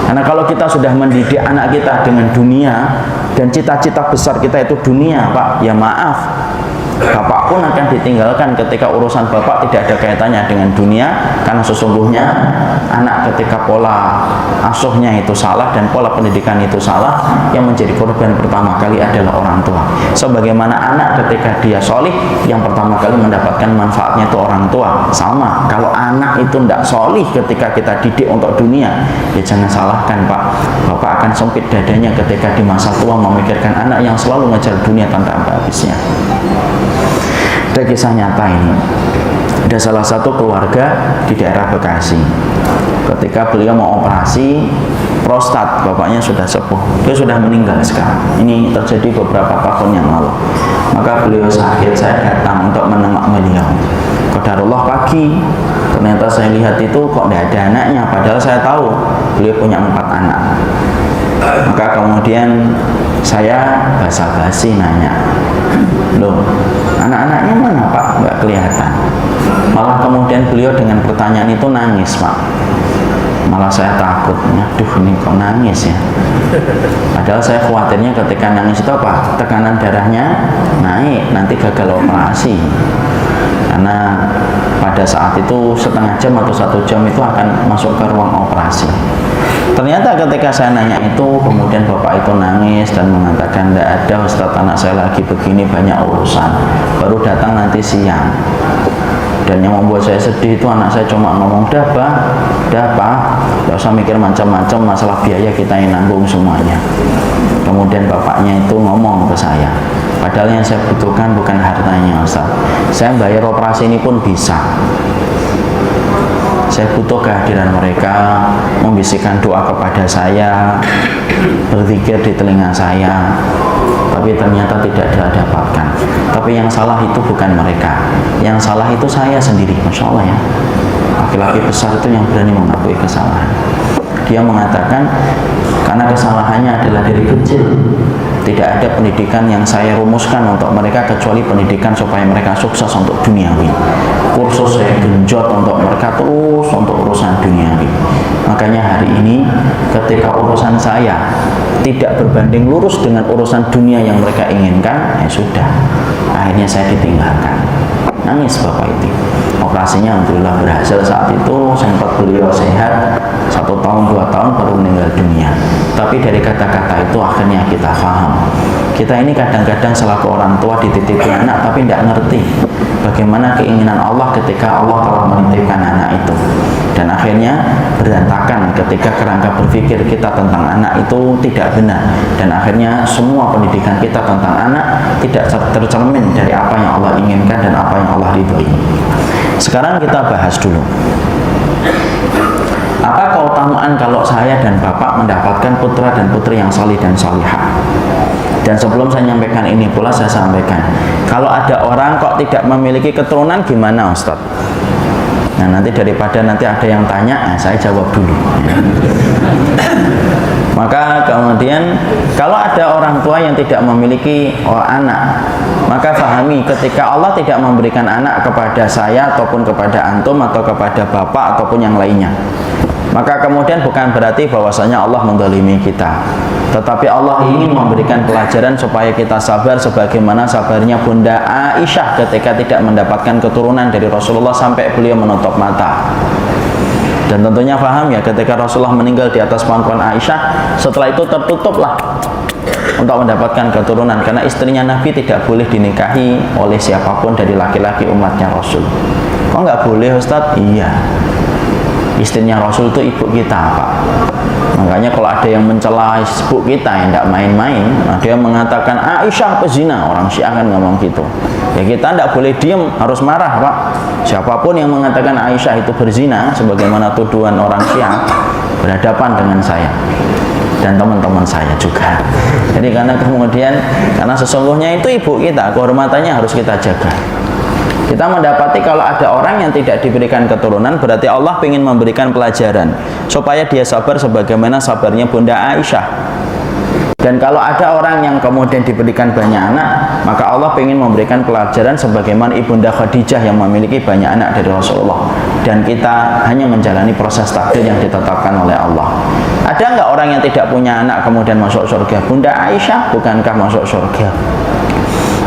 Karena kalau kita sudah mendidik anak kita dengan dunia, dan cita-cita besar kita itu dunia, Pak, ya maaf, bapak pun akan ditinggalkan ketika urusan bapak tidak ada kaitannya dengan dunia. Karena sesungguhnya anak ketika pola asuhnya itu salah dan pola pendidikan itu salah, yang menjadi korban pertama kali adalah orang tua. Sebagaimana anak ketika dia solih, yang pertama kali mendapatkan manfaatnya itu orang tua. Sama, kalau anak itu tidak solih ketika kita didik untuk dunia, ya jangan salahkan, Pak, bapak akan sempit dadanya ketika di masa tua memikirkan anak yang selalu ngejar dunia tanpa habisnya. Ada kisah nyata ini. Ada salah satu keluarga di daerah Bekasi. Ketika beliau mau operasi prostat, bapaknya sudah sepuh, dia sudah meninggal sekarang. Ini terjadi beberapa tahun yang lalu. Maka beliau sakit, saya datang untuk menengok beliau. Qadarullah pagi, ternyata saya lihat itu kok tidak ada anaknya, padahal saya tahu beliau punya 4 anak. Maka kemudian saya basa-basi nanya, loh, anak-anaknya mana, Pak? Nggak kelihatan. Malah kemudian beliau dengan pertanyaan itu nangis, Pak. Malah saya takut, aduh ini kok nangis ya. Padahal saya khawatirnya ketika nangis itu apa? Tekanan darahnya naik, nanti gagal operasi. Karena pada saat itu setengah jam atau 1 jam itu akan masuk ke ruang operasi. Ternyata ketika saya nanya itu, kemudian bapak itu nangis dan mengatakan, tidak ada Ustaz, anak saya lagi begini, banyak urusan, baru datang nanti siang. Dan yang membuat saya sedih itu anak saya cuma ngomong, dah Pak, tidak usah mikir macam-macam, masalah biaya kita yang nanggung semuanya. Kemudian bapaknya itu ngomong ke saya, padahal yang saya butuhkan bukan hartanya, Ustaz, saya bayar operasi ini pun bisa. Saya butuh kehadiran mereka, membisikkan doa kepada saya, berzikir di telinga saya. Tapi ternyata tidak didapatkan. Tapi yang salah itu bukan mereka, yang salah itu saya sendiri. Masya Allah ya. Laki-laki besar itu yang berani mengakui kesalahan. Dia mengatakan, karena kesalahannya adalah dari kecil, tidak ada pendidikan yang saya rumuskan untuk mereka kecuali pendidikan supaya mereka sukses untuk duniawi. Kursus saya genjot untuk mereka terus untuk urusan duniawi. Makanya hari ini ketika urusan saya tidak berbanding lurus dengan urusan dunia yang mereka inginkan, ya sudah, akhirnya saya ditinggalkan. Nangis bapak itu. Operasinya alhamdulillah berhasil saat itu, sempat beliau sehat 1 tahun 2 tahun baru meninggal dunia. Tapi dari kata-kata itu akhirnya kita paham, kita ini kadang-kadang selaku orang tua dititipi anak tapi tidak ngerti bagaimana keinginan Allah ketika Allah telah menitipkan anak itu, dan akhirnya berantakan ketika kerangka berpikir kita tentang anak itu tidak benar, dan akhirnya semua pendidikan kita tentang anak tidak tercermin dari apa yang Allah inginkan dan apa yang Allah ridhoi. Sekarang kita bahas dulu, apa keutamaan kalau saya dan bapak mendapatkan putra dan putri yang salih dan salihah. Dan sebelum saya menyampaikan ini pula saya sampaikan, kalau ada orang kok tidak memiliki keturunan gimana Ustaz? Nah nanti daripada nanti ada yang tanya, saya jawab dulu. Maka kemudian kalau ada orang tua yang tidak memiliki anak, maka fahami ketika Allah tidak memberikan anak kepada saya ataupun kepada antum atau kepada bapak ataupun yang lainnya, maka kemudian bukan berarti bahwasanya Allah menzalimi kita, tetapi Allah ingin memberikan pelajaran supaya kita sabar sebagaimana sabarnya Bunda Aisyah ketika tidak mendapatkan keturunan dari Rasulullah sampai beliau menutup mata. Dan tentunya paham ya, ketika Rasulullah meninggal di atas pangkuan Aisyah, setelah itu tertutuplah untuk mendapatkan keturunan, karena istrinya Nabi tidak boleh dinikahi oleh siapapun dari laki-laki umatnya Rasul. Kok nggak boleh Ustadz? Iya, istrinya Rasul itu ibu kita Pak. Makanya kalau ada yang mencela ibu kita yang tidak main-main, nah dia mengatakan Aisyah pezina, orang Syiah kan ngomong gitu. Ya kita tidak boleh diam, harus marah Pak. Siapapun yang mengatakan Aisyah itu berzina, sebagaimana tuduhan orang Syiah, berhadapan dengan saya dan teman-teman saya juga. Jadi karena sesungguhnya itu ibu kita, kehormatannya harus kita jaga. Kita mendapati kalau ada orang yang tidak diberikan keturunan, berarti Allah ingin memberikan pelajaran supaya dia sabar sebagaimana sabarnya Bunda Aisyah. Dan kalau ada orang yang kemudian diberikan banyak anak, maka Allah ingin memberikan pelajaran sebagaimana Ibunda Khadijah yang memiliki banyak anak dari Rasulullah. Dan kita hanya menjalani proses takdir yang ditetapkan oleh Allah. Ada nggak orang yang tidak punya anak kemudian masuk surga? Bunda Aisyah bukankah masuk surga?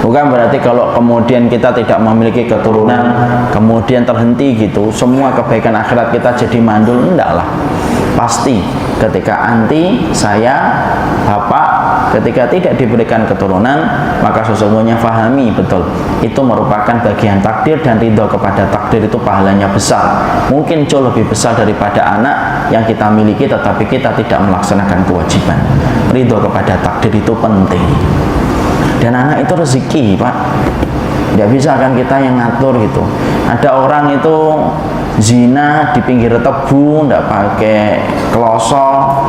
Bukan berarti kalau kemudian kita tidak memiliki keturunan kemudian terhenti gitu, semua kebaikan akhirat kita jadi mandul. Enggak lah, pasti ketika anti, saya, bapak, ketika tidak diberikan keturunan, maka sesungguhnya fahami betul itu merupakan bagian takdir, dan ridho kepada takdir itu pahalanya besar, mungkin jauh lebih besar daripada anak yang kita miliki tetapi kita tidak melaksanakan kewajiban. Ridho kepada takdir itu penting. Dan anak itu rezeki Pak, tidak bisa kan kita yang ngatur gitu. Ada orang itu zina di pinggir tebu, tidak pakai klosok,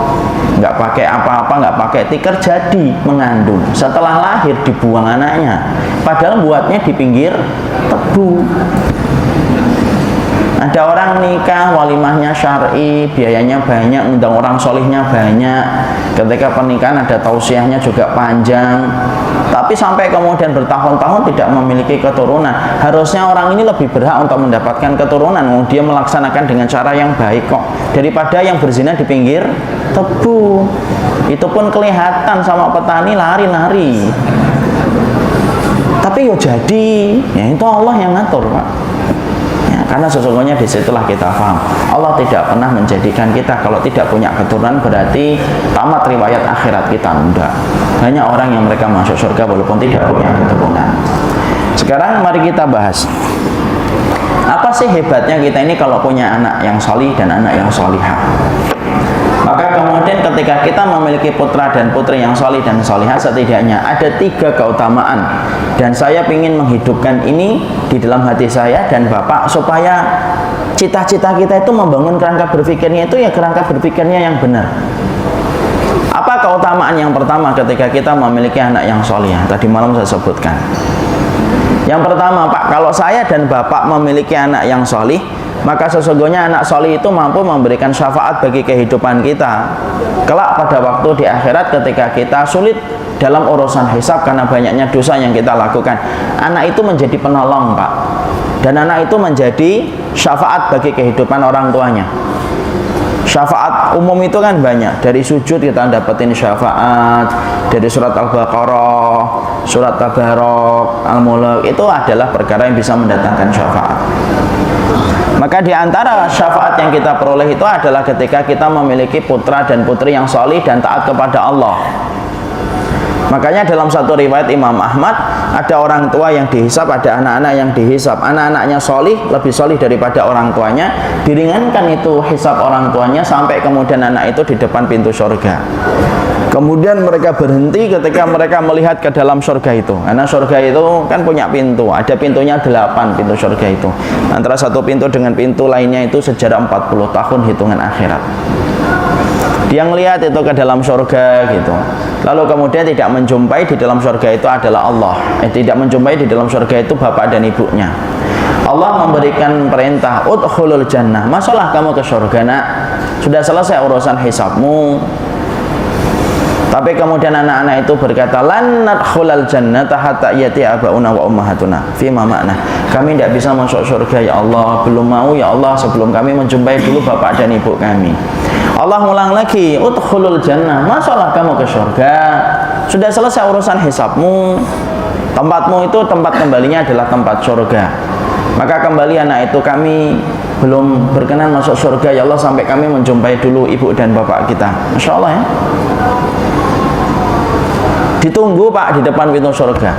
nggak pakai apa-apa, nggak pakai tikar, jadi mengandung. Setelah lahir dibuang anaknya, padahal buatnya di pinggir tebu. Ada orang nikah, walimahnya syar'i, biayanya banyak, undang orang solihnya banyak, ketika pernikahan ada tausiahnya juga panjang, tapi sampai kemudian bertahun-tahun tidak memiliki keturunan. Harusnya orang ini lebih berhak untuk mendapatkan keturunan, dia melaksanakan dengan cara yang baik kok, daripada yang berzina di pinggir tebu. Itu pun kelihatan sama petani lari-lari, tapi yo jadi, ya itu Allah yang ngatur Pak. Karena sesungguhnya disitulah kita paham, Allah tidak pernah menjadikan kita kalau tidak punya keturunan berarti tamat riwayat akhirat kita. Enggak, banyak orang yang mereka masuk surga walaupun tidak punya keturunan. Sekarang mari kita bahas, apa sih hebatnya kita ini kalau punya anak yang salih dan anak yang salihah. Maka kemudian ketika kita memiliki putra dan putri yang salih dan salihah, setidaknya ada 3 keutamaan, dan saya ingin menghidupkan ini di dalam hati saya dan Bapak supaya cita-cita kita itu membangun kerangka berpikirnya itu ya kerangka berpikirnya yang benar. Apa keutamaan yang pertama ketika kita memiliki anak yang salihah? Tadi malam saya sebutkan. Yang pertama Pak, kalau saya dan Bapak memiliki anak yang salih, maka sesungguhnya anak solih itu mampu memberikan syafaat bagi kehidupan kita kelak pada waktu di akhirat ketika kita sulit dalam urusan hisab karena banyaknya dosa yang kita lakukan. Anak itu menjadi penolong, Pak, dan anak itu menjadi syafaat bagi kehidupan orang tuanya. Syafaat umum itu kan banyak. Dari sujud kita dapetin syafaat, dari surat Al-Baqarah, surat Tabarok, Al-Mulk, itu adalah perkara yang bisa mendatangkan syafaat. Maka di antara syafaat yang kita peroleh itu adalah ketika kita memiliki putra dan putri yang solih dan taat kepada Allah. Makanya dalam satu riwayat Imam Ahmad, ada orang tua yang dihisab, ada anak-anak yang dihisab. Anak-anaknya solih, lebih solih daripada orang tuanya, diringankan itu hisab orang tuanya sampai kemudian anak itu di depan pintu surga. Kemudian mereka berhenti ketika mereka melihat ke dalam surga itu. Karena surga itu kan punya pintu, ada pintunya 8 pintu surga itu. Antara satu pintu dengan pintu lainnya itu sejarah 40 tahun hitungan akhirat. Dia melihat itu ke dalam surga gitu. Lalu kemudian tidak menjumpai di dalam surga itu adalah Allah. Tidak menjumpai di dalam surga itu bapak dan ibunya. Allah memberikan perintah, udkhulul jannah. Masuklah kamu ke surga, nak. Sudah selesai urusan hisabmu. Tapi kemudian anak-anak itu berkata, lan nadkhulal jannata hatta yati abauna wa ummahatuna. Fima makna? Kami tidak bisa masuk surga ya Allah, belum mau ya Allah sebelum kami menjumpai dulu bapak dan ibu kami. Allah ulang lagi, udkhulul jannah, masuklah kamu ke surga. Sudah selesai urusan hisabmu. Tempatmu itu tempat kembalinya adalah tempat surga. Maka kembali anak itu, kami belum berkenan masuk surga ya Allah sampai kami menjumpai dulu ibu dan bapak kita. Masya Allah ya. Ditunggu, Pak, di depan pintu surga.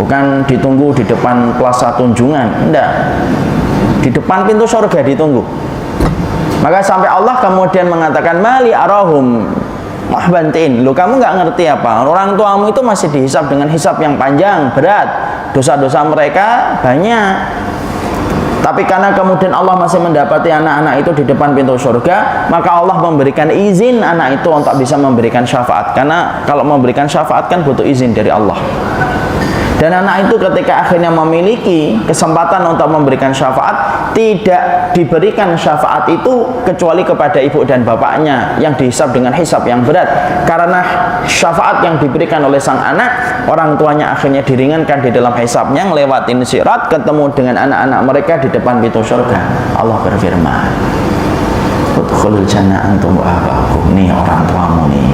Bukan ditunggu di depan Plaza Tunjungan, enggak. Di depan pintu surga ditunggu. Maka sampai Allah kemudian mengatakan, mali arahum mahbantin. Loh, kamu nggak ngerti apa? Orang tuamu itu masih dihisab dengan hisab yang panjang, berat. Dosa-dosa mereka banyak. Tapi karena kemudian Allah masih mendapati anak-anak itu di depan pintu surga, maka Allah memberikan izin anak itu untuk bisa memberikan syafaat. Karena kalau memberikan syafaat kan butuh izin dari Allah. Dan anak itu ketika akhirnya memiliki kesempatan untuk memberikan syafaat, tidak diberikan syafaat itu kecuali kepada ibu dan bapaknya yang dihisab dengan hisab yang berat. Karena syafaat yang diberikan oleh sang anak, orang tuanya akhirnya diringankan di dalam hisabnya, ngelewatin sirat, ketemu dengan anak-anak mereka di depan pintu surga. Allah berfirman, udkhulul jannah antum wa abakum. Nih orang tuamu nih,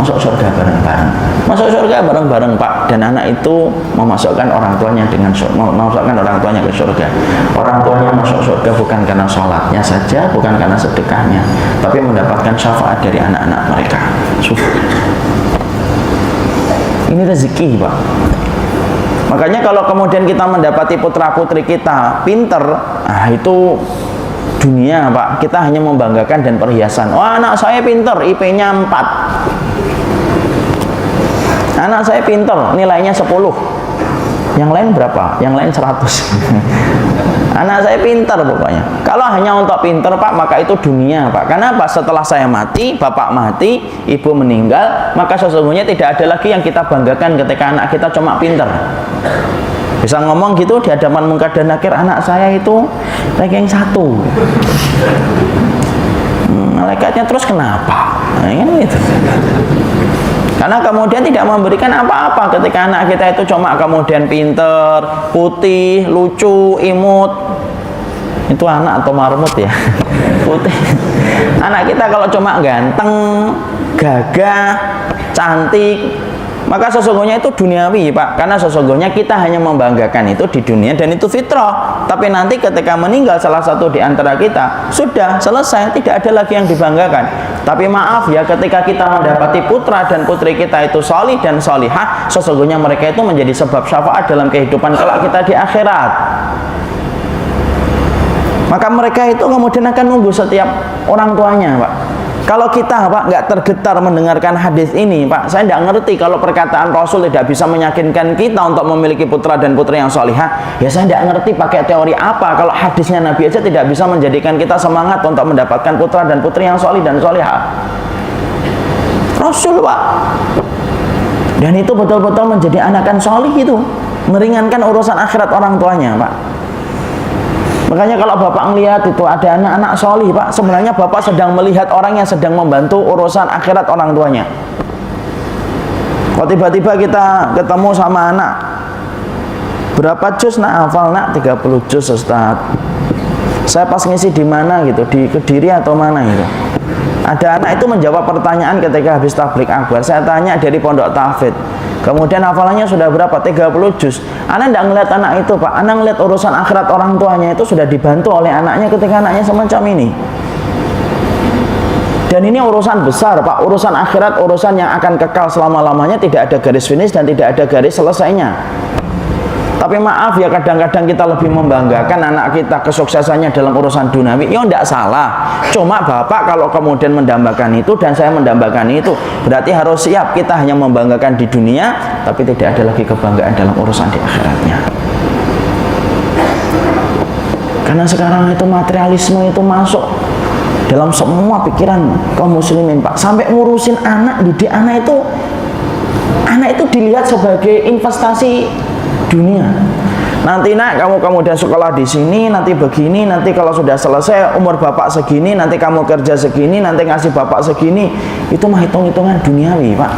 masuk surga bareng-bareng. Masuk surga bareng-bareng, Pak. Dan anak itu memasukkan orang tuanya memasukkan orang tuanya ke surga. Orang tuanya masuk surga bukan karena sholatnya saja, bukan karena sedekahnya, tapi mendapatkan syafaat dari anak-anak mereka. Ini rezeki, Pak. Makanya kalau kemudian kita mendapati putra-putri kita pinter, itu dunia, Pak. Kita hanya membanggakan dan perhiasan. Wah, anak saya pinter, IP-nya 4. Anak saya pinter, nilainya 10. Yang lain berapa? Yang lain 100. Anak saya pinter pokoknya. Kalau hanya untuk pinter, Pak, maka itu dunia, Pak. Karena apa? Setelah saya mati, bapak mati, ibu meninggal, maka sesungguhnya tidak ada lagi yang kita banggakan ketika anak kita cuma pinter. Bisa ngomong gitu di hadapan Munkar dan Nakir, anak saya itu ranking 1. Malaikatnya terus kenapa? Nah, ini gitu. Karena kemudian tidak memberikan apa-apa ketika anak kita itu cuma kemudian pinter, putih, lucu, imut. Itu anak atau marmut ya? Putih. Anak kita kalau cuma ganteng, gagah, cantik, maka sesungguhnya itu duniawi, Pak. Karena sesungguhnya kita hanya membanggakan itu di dunia dan itu fitrah. Tapi nanti ketika meninggal salah satu di antara kita, sudah selesai, tidak ada lagi yang dibanggakan. Tapi maaf ya, ketika kita mendapati putra dan putri kita itu solih dan solihah, sesungguhnya mereka itu menjadi sebab syafaat dalam kehidupan kelak kita di akhirat. Maka mereka itu kemudian akan nunggu setiap orang tuanya, Pak. Kalau kita, Pak, nggak tergetar mendengarkan hadis ini, Pak, saya nggak ngerti kalau perkataan Rasul tidak bisa meyakinkan kita untuk memiliki putra dan putri yang solihah, ya saya nggak ngerti pakai teori apa kalau hadisnya Nabi aja tidak bisa menjadikan kita semangat untuk mendapatkan putra dan putri yang solih dan solihah. Rasul, Pak. Dan itu betul-betul menjadi anakan solih itu, meringankan urusan akhirat orang tuanya, Pak. Makanya kalau bapak melihat itu ada anak-anak solih pak, sebenarnya bapak sedang melihat orang yang sedang membantu urusan akhirat orang tuanya. Kalau tiba-tiba kita ketemu sama anak, berapa juz nak hafal nak? 30 juz Ustaz. Saya pas ngisi di mana gitu, di Kediri atau mana gitu. Ada anak itu menjawab pertanyaan ketika habis tablik akbar. Saya tanya dari pondok tahfidz, kemudian hafalannya sudah berapa? 30 juz. Anak tidak ngeliat anak itu pak, anak ngeliat urusan akhirat orang tuanya itu sudah dibantu oleh anaknya ketika anaknya semacam ini. Dan ini urusan besar pak, urusan akhirat, urusan yang akan kekal selama-lamanya, tidak ada garis finish dan tidak ada garis selesainya. Tapi maaf ya, kadang-kadang kita lebih membanggakan anak kita kesuksesannya dalam urusan duniawi. Ya tidak salah, cuma bapak kalau kemudian mendambakan itu dan saya mendambakan itu, berarti harus siap kita hanya membanggakan di dunia, tapi tidak ada lagi kebanggaan dalam urusan di akhiratnya. Karena sekarang itu materialisme itu masuk dalam semua pikiran kaum muslimin pak, sampai ngurusin anak, didik anak itu dilihat sebagai investasi dunia. Nanti nak kamu kemudian sekolah di sini, nanti begini, nanti kalau sudah selesai umur bapak segini, nanti kamu kerja segini, nanti ngasih bapak segini. Itu mah hitung-hitungan duniawi pak.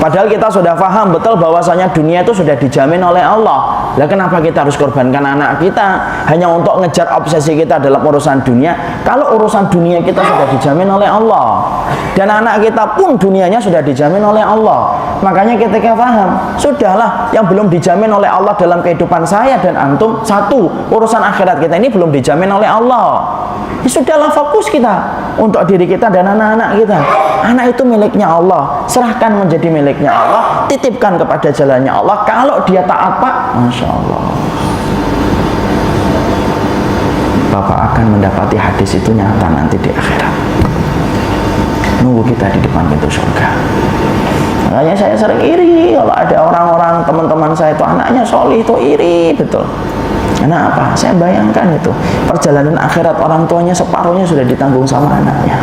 Padahal kita sudah paham betul bahwasanya dunia itu sudah dijamin oleh Allah. Lah kenapa kita harus korbankan anak kita hanya untuk ngejar obsesi kita dalam urusan dunia? Kalau urusan dunia kita sudah dijamin oleh Allah, dan anak kita pun dunianya sudah dijamin oleh Allah. Makanya ketika paham, sudahlah, yang belum dijamin oleh Allah dalam kehidupan saya dan antum, satu, urusan akhirat kita ini belum dijamin oleh Allah. Ya sudahlah, fokus kita untuk diri kita dan anak-anak kita. Anak itu miliknya Allah, serahkan menjadi miliknya Allah, titipkan kepada jalannya Allah. Kalau dia taat pak, Masya Allah, bapak akan mendapati hadis itu nyata nanti di akhirat. Nunggu kita di depan pintu surga. Makanya saya sering iri kalau ada orang-orang, teman-teman saya itu anaknya solih, itu iri betul. Karena apa? Saya bayangkan itu perjalanan akhirat orang tuanya separuhnya sudah ditanggung sama anaknya.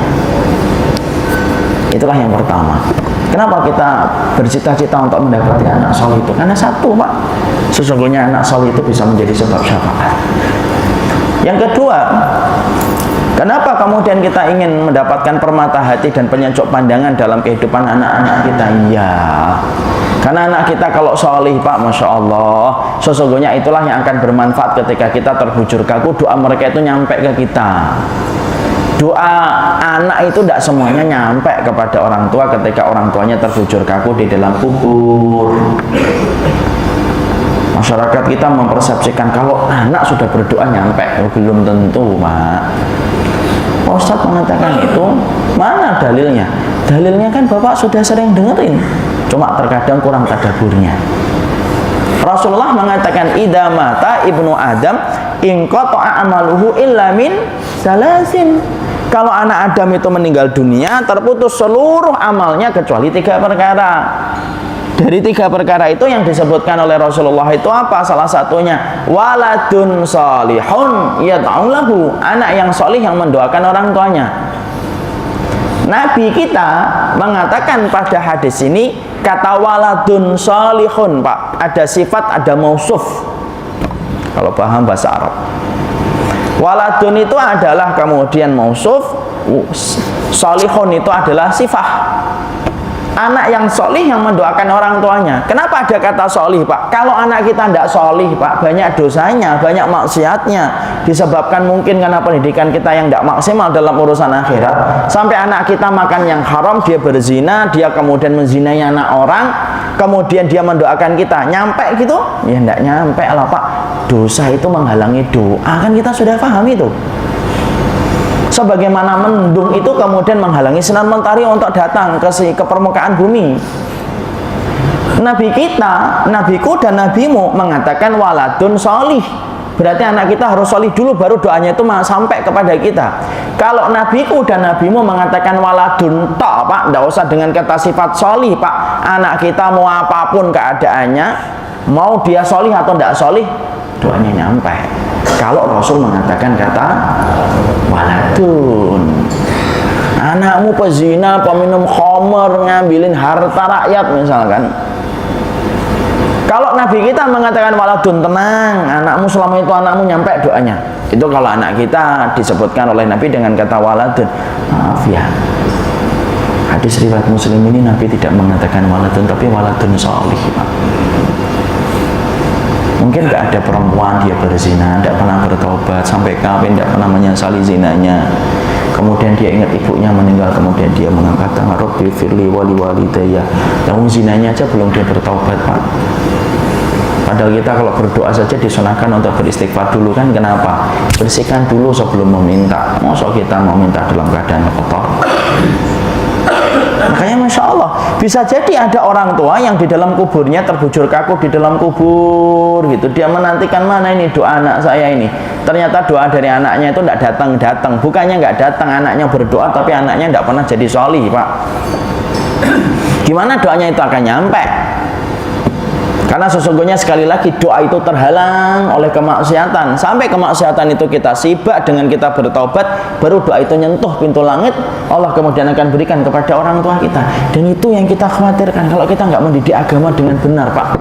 Itulah yang pertama. Kenapa kita bercita-cita untuk mendapati anak solih itu? Karena satu pak, sesungguhnya anak solih itu bisa menjadi sebab syafaat. Yang kedua, kenapa kemudian kita ingin mendapatkan permata hati dan penyejuk pandangan dalam kehidupan anak-anak kita? Iya, karena anak kita kalau solih pak, Masya Allah, sesungguhnya itulah yang akan bermanfaat ketika kita terbujur kaku, doa mereka itu nyampe ke kita. Doa anak itu tidak semuanya nyampe kepada orang tua ketika orang tuanya terbujur kaku di dalam kubur. Masyarakat kita mempersepsikan kalau anak sudah berdoa nyampe. Oh, belum tentu pak. Ustadz mengatakan itu, mana dalilnya? Dalilnya kan bapak sudah sering dengerin, cuma terkadang kurang tadaburnya. Rasulullah mengatakan, idza mata ibnu Adam inqata'a amaluhu illa min salasin. Kalau anak Adam itu meninggal dunia, terputus seluruh amalnya kecuali 3 perkara. Dari 3 perkara itu yang disebutkan oleh Rasulullah itu apa? Salah satunya waladun salihun yad'u lahu, anak yang solih yang mendoakan orang tuanya. Nabi kita mengatakan pada hadis ini, kata waladun salihun pak, ada sifat, ada mausuf kalau paham bahasa Arab. Waladun itu adalah kemudian mausuf, salihun itu adalah sifat. Anak yang solih yang mendoakan orang tuanya. Kenapa ada kata solih pak? Kalau anak kita tidak solih pak, banyak dosanya, banyak maksiatnya, disebabkan mungkin karena pendidikan kita yang tidak maksimal dalam urusan akhirat. Sampai anak kita makan yang haram, dia berzina, dia kemudian menzinai anak orang, kemudian dia mendoakan kita, nyampe gitu? Ya tidak nyampe lah pak. Dosa itu menghalangi doa, kan kita sudah paham itu. Sebagaimana mendung itu kemudian menghalangi sinar mentari untuk datang ke permukaan bumi. Nabi kita, nabiku dan nabimu mengatakan waladun solih. Berarti anak kita harus solih dulu, baru doanya itu sampai kepada kita. Kalau nabiku dan nabimu mengatakan waladun tok pak, tidak usah dengan kata sifat solih pak. Anak kita mau apapun keadaannya, mau dia solih atau tidak solih, doanya nyampe. Kalau Rasul mengatakan kata waladun, anakmu pezina, peminum khamr, ngambilin harta rakyat misalkan, Kalau Nabi kita mengatakan waladun, tenang, anakmu selama itu anakmu nyampe doanya. Itu kalau anak kita disebutkan oleh Nabi dengan kata waladun. Maaf ya, hadis riwayat Muslim ini Nabi tidak mengatakan waladun, tapi waladun sholih, Pak. Mungkin nggak ada perempuan dia berzina, tidak pernah bertobat sampai kawin, tidak pernah menyesali zinanya. Kemudian dia ingat ibunya meninggal, kemudian dia mengatakan Rabbi firli wali walidayya. Yang zinanya aja belum dia bertobat, Pak. Padahal kita kalau berdoa saja disunahkan untuk beristighfar dulu kan, kenapa? Bersihkan dulu sebelum meminta. Masa kita mau minta dalam keadaan kotor? Makanya Masya Allah, bisa jadi ada orang tua yang di dalam kuburnya terbujur kaku di dalam kubur gitu. Dia menantikan mana ini doa anak saya ini. Ternyata doa dari anaknya itu tidak datang. Bukannya nggak datang, anaknya berdoa tapi anaknya tidak pernah jadi sholih, Pak. Gimana doanya itu akan nyampe? Karena sesungguhnya sekali lagi doa itu terhalang oleh kemaksiatan. Sampai kemaksiatan itu kita sibak dengan kita bertobat, baru doa itu nyentuh pintu langit, Allah kemudian akan berikan kepada orang tua kita. Dan itu yang kita khawatirkan kalau kita nggak mendidik agama dengan benar, Pak.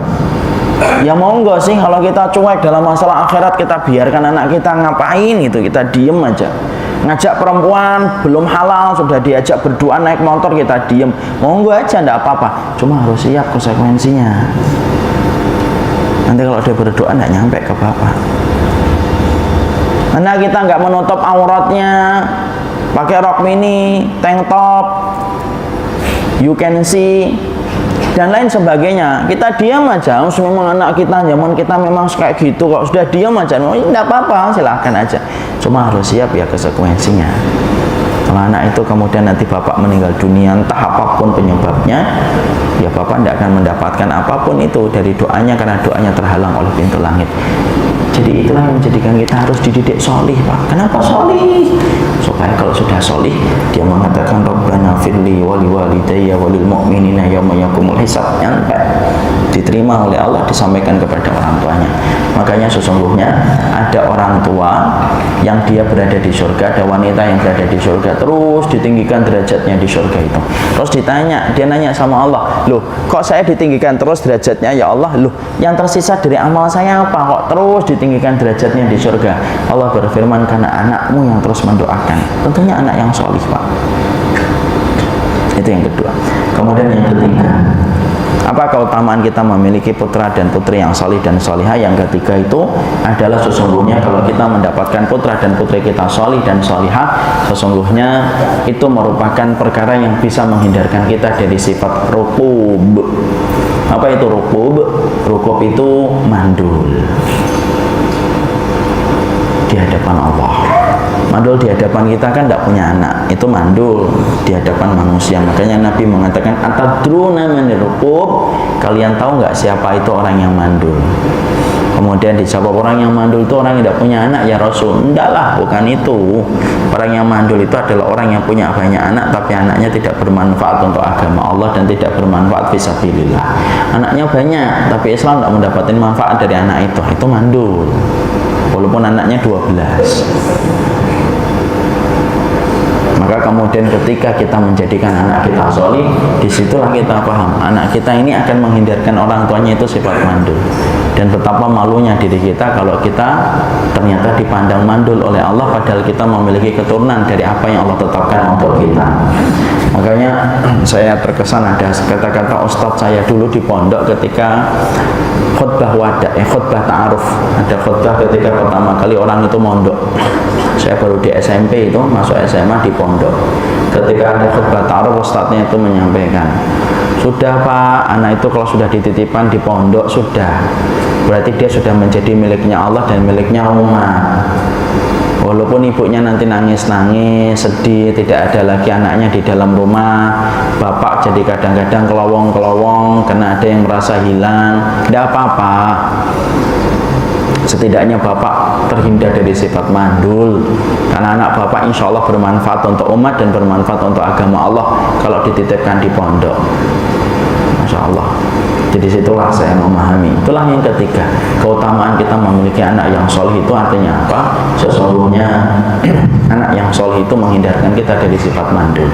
Ya monggo sih kalau kita cuek dalam masalah akhirat, kita biarkan anak kita ngapain itu, kita diem aja. Ngajak perempuan belum halal sudah diajak berdoa naik motor, kita diem, monggo aja, enggak apa-apa. Cuma harus siap konsekuensinya. Nanti kalau dia berdoa enggak nyampe ke bapak. Anak kita nggak menutup auratnya, pakai rok mini, tank top, you can see, dan lain sebagainya. Kita diam aja. Memang anak kita zaman kita memang kayak gitu kok. Sudah diam aja, enggak apa-apa, silahkan aja. Cuma harus siap ya konsekuensinya. Kalau anak itu kemudian nanti bapak meninggal dunia, entah apapun penyebabnya, ya bapak tidak akan mendapatkan apapun itu dari doanya, karena doanya terhalang oleh pintu langit. Jadi itulah yang menjadikan kita harus dididik sholih, Pak. Kenapa sholih? Supaya kalau sudah sholih, dia mengatakan Rabbana firli wali walidayya walil mu'minina yawma yaqumul hisab, nyampe, diterima oleh Allah, disampaikan kepada orang tuanya. Makanya sesungguhnya ada orang tua yang dia berada di surga, ada wanita yang berada di surga, terus ditinggikan derajatnya di surga itu. Terus dia nanya sama Allah, loh kok saya ditinggikan terus derajatnya ya Allah? Loh yang tersisa dari amal saya apa kok terus ditinggikan derajatnya di surga? Allah berfirman, karena anakmu yang terus mendoakan. Tentunya anak yang sholih, Pak. Itu yang kedua. Kemudian yang ketiga, apa keutamaan kita memiliki putra dan putri yang salih dan salihah? Yang ketiga itu adalah sesungguhnya kalau kita mendapatkan putra dan putri kita salih dan salihah, sesungguhnya itu merupakan perkara yang bisa menghindarkan kita dari sifat rukub. Apa itu rukub? Rukub itu mandul di hadapan Allah. Mandul di hadapan kita kan tidak punya anak, itu mandul di hadapan manusia. Makanya Nabi mengatakan atadruna manir rukub, kalian tahu nggak siapa itu orang yang mandul? Kemudian dijawab, orang yang mandul itu orang yang tidak punya anak ya Rasul. Enggak lah, bukan itu. Orang yang mandul itu adalah orang yang punya banyak anak tapi anaknya tidak bermanfaat untuk agama Allah dan tidak bermanfaat fisabilillah. Anaknya banyak tapi Islam tidak mendapatkan manfaat dari anak itu mandul. Walaupun anaknya 12. Maka kemudian ketika kita menjadikan anak kita sholih, disitulah kita paham anak kita ini akan menghindarkan orang tuanya itu sifat mandul. Dan betapa malunya diri kita kalau kita ternyata dipandang mandul oleh Allah, padahal kita memiliki keturunan dari apa yang Allah tetapkan untuk kita. Makanya saya terkesan ada kata-kata ustadz saya dulu di pondok ketika khutbah khutbah ta'aruf. Ada khutbah ketika pertama kali orang itu mondok. Saya baru di SMP itu, masuk SMA di pondok. Ketika ada khutbah ta'aruf, ustadznya itu menyampaikan, sudah Pak, anak itu kalau sudah dititipkan di pondok sudah, berarti dia sudah menjadi miliknya Allah dan miliknya umat. Walaupun ibunya nanti nangis-nangis, sedih, tidak ada lagi anaknya di dalam rumah, bapak jadi kadang-kadang kelowong-kelowong karena ada yang merasa hilang, tidak apa-apa. Setidaknya bapak terhindar dari sifat mandul, karena anak bapak insya Allah bermanfaat untuk umat dan bermanfaat untuk agama Allah kalau dititipkan di pondok. Masya Allah. Jadi situlah saya memahami. Itulah yang ketiga, keutamaan kita memiliki anak yang soleh itu artinya apa? Sesungguhnya anak yang soleh itu menghindarkan kita dari sifat mandul.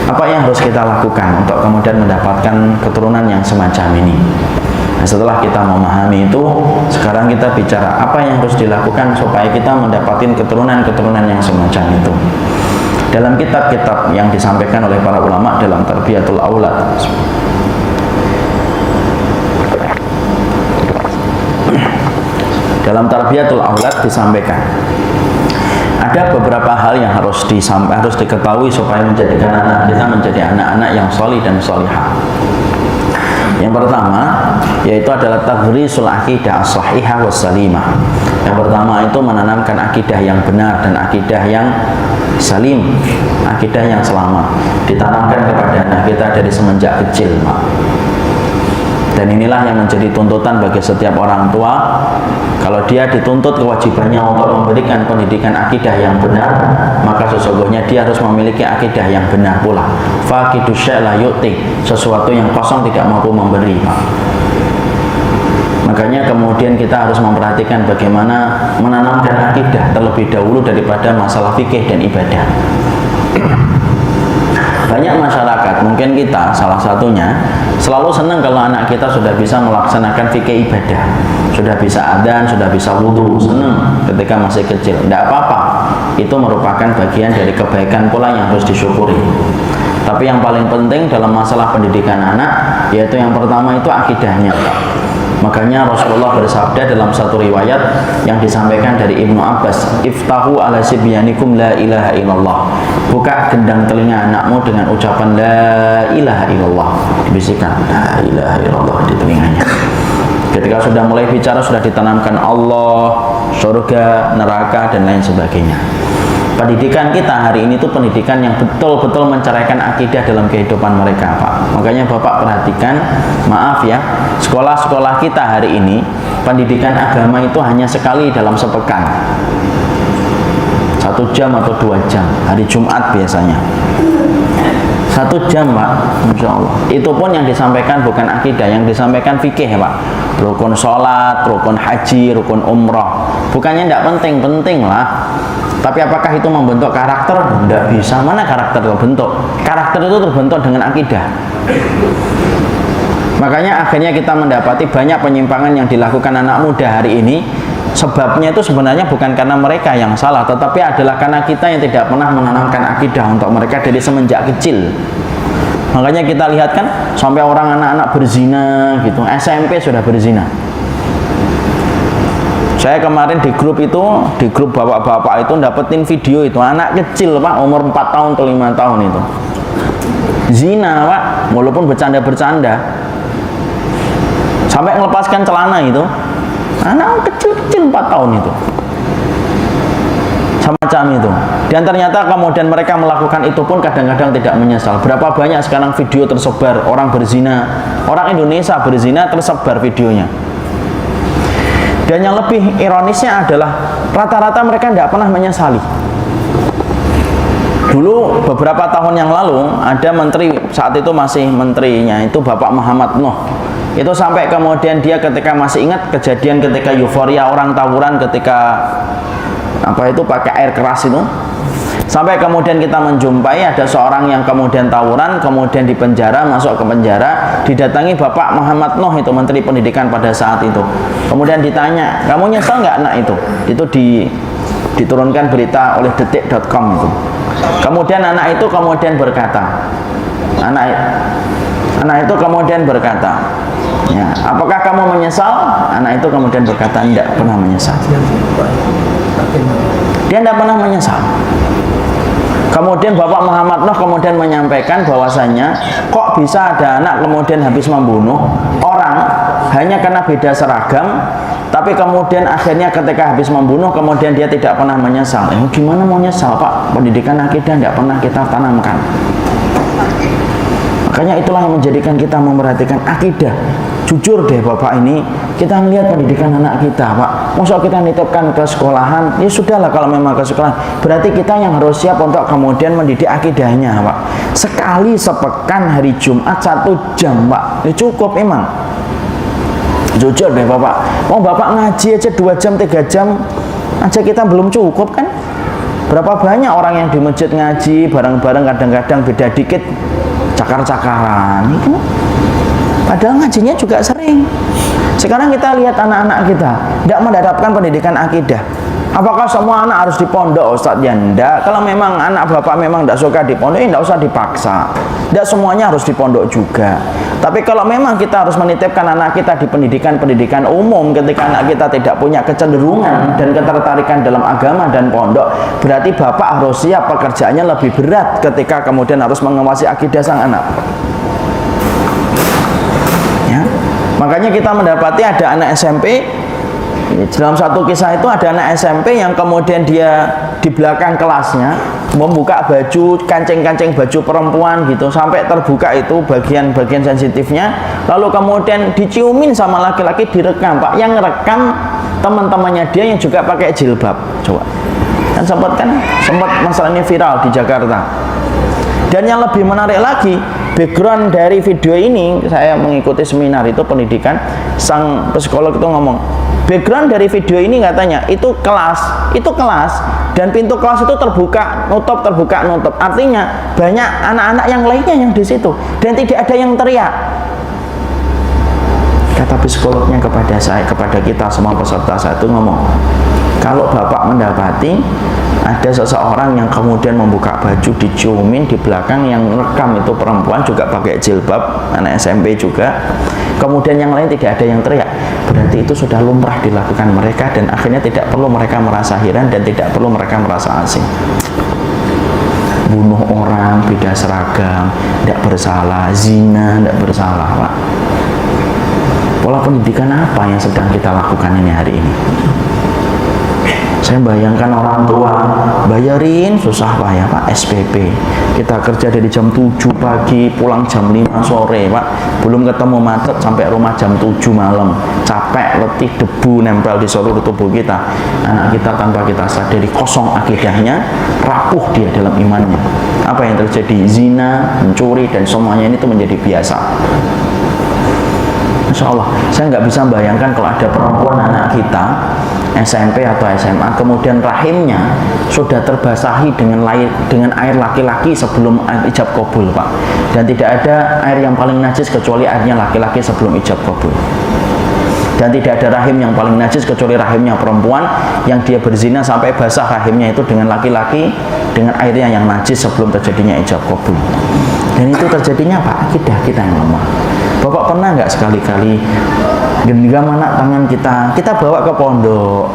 Apa yang harus kita lakukan untuk kemudian mendapatkan keturunan yang semacam ini? Nah, setelah kita memahami itu, sekarang kita bicara apa yang harus dilakukan supaya kita mendapatkan keturunan-keturunan yang semacam itu. Dalam kitab-kitab yang disampaikan oleh para ulama dalam Tarbiyatul Aulad, dalam Tarbiyatul Aulad disampaikan ada beberapa hal yang harus diketahui supaya menjadikan anak kita menjadi anak-anak yang solih dan solihah. Yang pertama yaitu adalah taghrisul aqidah as-sahihah was-salimah. Yang pertama itu menanamkan akidah yang benar dan akidah yang salim, akidah yang selamat, ditanamkan kepada anak kita dari semenjak kecil, Pak. Dan inilah yang menjadi tuntutan bagi setiap orang tua. Kalau dia dituntut kewajibannya untuk memberikan pendidikan akidah yang benar, maka sesungguhnya dia harus memiliki akidah yang benar pula. Faqidu syai' la yu'ti, sesuatu yang kosong tidak mampu memberi, Pak. Makanya kemudian kita harus memperhatikan bagaimana menanamkan akidah terlebih dahulu daripada masalah fikih dan ibadah. Banyak masyarakat, mungkin kita salah satunya, selalu senang kalau anak kita sudah bisa melaksanakan fikih ibadah, sudah bisa adzan, sudah bisa wudhu, senang ketika masih kecil. Tidak apa-apa, itu merupakan bagian dari kebaikan pula yang harus disyukuri. Tapi yang paling penting dalam masalah pendidikan anak, yaitu yang pertama itu akidahnya. Makanya Rasulullah bersabda dalam satu riwayat yang disampaikan dari Ibnu Abbas, iftahu ala sibyanikum la ilaha illallah. Buka gendang telinga anakmu dengan ucapan la ilaha illallah. Dibisikkan la ilaha illallah di telinganya. Ketika sudah mulai bicara sudah ditanamkan Allah, surga, neraka dan lain sebagainya. Pendidikan kita hari ini tuh pendidikan yang betul-betul menceraikan akidah dalam kehidupan mereka, Pak. Makanya Bapak perhatikan, maaf ya, sekolah-sekolah kita hari ini pendidikan agama itu hanya sekali dalam sepekan, 1 jam atau 2 jam, hari Jumat biasanya 1 jam, Pak, Insya Allah. Itu pun yang disampaikan bukan akidah, yang disampaikan fikih, Pak. Rukun sholat, rukun haji, rukun umroh. Bukannya tidak penting, penting lah. Tapi apakah itu membentuk karakter? Tidak bisa. Mana karakter terbentuk? Karakter itu terbentuk dengan akidah. Makanya akhirnya kita mendapati banyak penyimpangan yang dilakukan anak muda hari ini. Sebabnya itu sebenarnya bukan karena mereka yang salah, tetapi adalah karena kita yang tidak pernah menanamkan akidah untuk mereka dari semenjak kecil. Makanya kita lihat kan sampai orang anak-anak berzina gitu, SMP sudah berzina. Saya kemarin di grup itu, di grup bapak-bapak itu dapetin video itu anak kecil, Pak, umur 4 tahun ke 5 tahun itu zina, Pak, walaupun bercanda-bercanda sampai melepaskan celana itu, anak kecil-kecil 4 tahun itu semacam itu. Dan ternyata kemudian mereka melakukan itu pun kadang-kadang tidak menyesal. Berapa banyak sekarang video tersebar orang berzina, orang Indonesia berzina tersebar videonya. Dan yang lebih ironisnya adalah rata-rata mereka tidak pernah menyesali. Dulu beberapa tahun yang lalu ada menteri, saat itu masih menterinya itu Bapak Muhammad Nuh. Itu sampai kemudian dia ketika masih ingat kejadian ketika euforia orang tawuran ketika apa itu pakai air keras itu. Sampai kemudian kita menjumpai ada seorang yang kemudian tawuran, kemudian dipenjara, masuk ke penjara, didatangi Bapak Muhammad Nuh itu Menteri Pendidikan pada saat itu. Kemudian ditanya, kamu nyesel nggak anak itu? Itu diturunkan berita oleh detik.com itu. Kemudian anak itu kemudian berkata, anak itu kemudian berkata, ya, apakah kamu menyesal? Anak itu kemudian berkata, tidak pernah menyesal. Dia tidak pernah menyesal. Kemudian Bapak Muhammad Nuh kemudian menyampaikan bahwasanya kok bisa ada anak kemudian habis membunuh orang hanya karena beda seragam, tapi kemudian akhirnya ketika habis membunuh kemudian dia tidak pernah menyesal. Gimana mau nyesal, Pak? Pendidikan akidah tidak pernah kita tanamkan. Makanya itulah yang menjadikan kita memperhatikan akidah. Jujur deh Bapak, ini kita melihat pendidikan anak kita, Pak. Masa kita nitipkan ke sekolahan, ya sudahlah kalau memang ke sekolahan. Berarti kita yang harus siap untuk kemudian mendidik akidahnya, Pak. Sekali sepekan hari Jumat 1 jam, Pak. Ya cukup emang. Jujur deh Bapak. Mau Bapak ngaji aja 2 jam, 3 jam aja kita belum cukup kan? Berapa banyak orang yang di masjid ngaji bareng-bareng kadang-kadang beda dikit cakar-cakaran itu. Padahal ngajinya juga sering. Sekarang kita lihat anak-anak kita tidak mendapatkan pendidikan akidah. Apakah semua anak harus di pondok, Ustadz? Ya enggak. Kalau memang anak bapak memang tidak suka di pondok, ya enggak usah dipaksa. Tidak semuanya harus di pondok juga. Tapi kalau memang kita harus menitipkan anak kita di pendidikan umum, ketika anak kita tidak punya kecenderungan dan ketertarikan dalam agama dan pondok, berarti bapak harus siap pekerjaannya lebih berat ketika kemudian harus mengawasi akidah sang anak. Ya. Makanya kita mendapati ada anak SMP. Dalam satu kisah itu ada anak SMP yang kemudian dia di belakang kelasnya membuka baju, kancing-kancing baju perempuan gitu sampai terbuka itu bagian-bagian sensitifnya, lalu kemudian diciumin sama laki-laki, direkam, Pak. Yang rekam teman-temannya dia yang juga pakai jilbab. Coba. Kan sempat masalah ini viral di Jakarta. Dan yang lebih menarik lagi, background dari video ini, saya mengikuti seminar itu pendidikan, sang psikolog itu ngomong, background dari video ini katanya itu kelas dan pintu kelas itu terbuka nutup, artinya banyak anak-anak yang lainnya yang di situ dan tidak ada yang teriak. Kata psikolognya kepada kita semua peserta saya itu ngomong, kalau bapak mendapati ada seseorang yang kemudian membuka baju diciumin di belakang, yang rekam itu perempuan juga pakai jilbab, anak SMP juga, kemudian yang lain tidak ada yang teriak, berarti itu sudah lumrah dilakukan mereka dan akhirnya tidak perlu mereka merasa heran dan tidak perlu mereka merasa asing. Bunuh orang, beda seragam, tidak bersalah, zina, tidak bersalah, Pak. Pola pendidikan apa yang sedang kita lakukan ini hari ini? Saya bayangkan orang tua bayarin susah payah, Pak, SPP. Kita kerja dari jam 7 pagi, pulang jam 5 sore, Pak. Belum ketemu macet sampai rumah jam 7 malam. Capek, letih, debu nempel di seluruh tubuh kita. Anak kita tanpa kita sadari kosong akidahnya, rapuh dia dalam imannya. Apa yang terjadi? Zina, mencuri, dan semuanya ini tuh menjadi biasa. Masya Allah, saya nggak bisa bayangkan kalau ada perempuan anak kita SMP atau SMA kemudian rahimnya sudah terbasahi dengan air laki-laki sebelum ijab kabul, Pak. Dan tidak ada air yang paling najis kecuali airnya laki-laki sebelum ijab kabul. Dan tidak ada rahim yang paling najis kecuali rahimnya perempuan yang dia berzina sampai basah rahimnya itu dengan laki-laki dengan airnya yang najis sebelum terjadinya ijab kabul. Dan itu terjadinya Pak, akidah kita yang lemah. Bapak pernah nggak sekali-kali genggam anak tangan kita bawa ke pondok?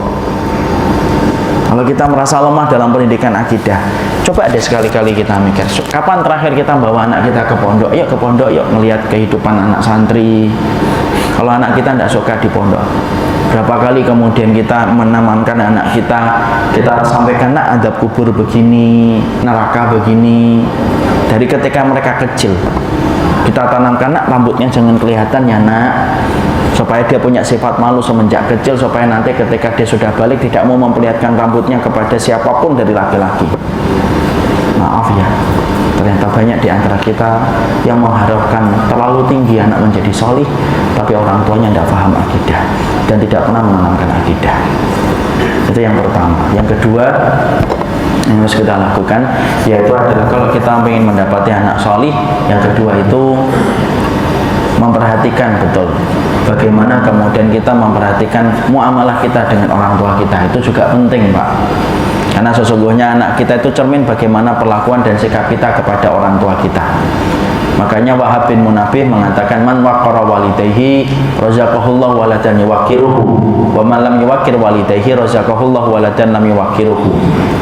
Kalau kita merasa lemah dalam pendidikan akidah, coba deh sekali-kali kita mikir, kapan terakhir kita bawa anak kita ke pondok? Yuk ke pondok, yuk melihat kehidupan anak santri. Kalau anak kita tidak suka di pondok, berapa kali kemudian kita menanamkan anak kita sampaikan, nak, adab kubur begini, neraka begini. Dari ketika mereka kecil, kita tanamkan, nak, rambutnya jangan kelihatan ya, nak, supaya dia punya sifat malu semenjak kecil, supaya nanti ketika dia sudah balik tidak mau memperlihatkan rambutnya kepada siapapun dari laki-laki. Maaf ya, ternyata banyak di antara kita yang mengharapkan terlalu tinggi anak menjadi solih, tapi orang tuanya tidak paham akidah dan tidak pernah menanamkan akidah. Itu yang pertama. Yang kedua yang harus kita lakukan yaitu adalah kalau kita ingin mendapati anak solih, yang kedua itu memperhatikan betul bagaimana kemudian kita memperhatikan muamalah kita dengan orang tua kita. Itu juga penting, Pak, karena sesungguhnya anak kita itu cermin bagaimana perlakuan dan sikap kita kepada orang tua kita. Makanya Wahab bin Munabih mengatakan, man waqara walidayhi razaqahullahu waladan yuwaqiruhu wa man lam yuwaqir walidayhi razaqahullahu waladan lam yuwaqiruhu.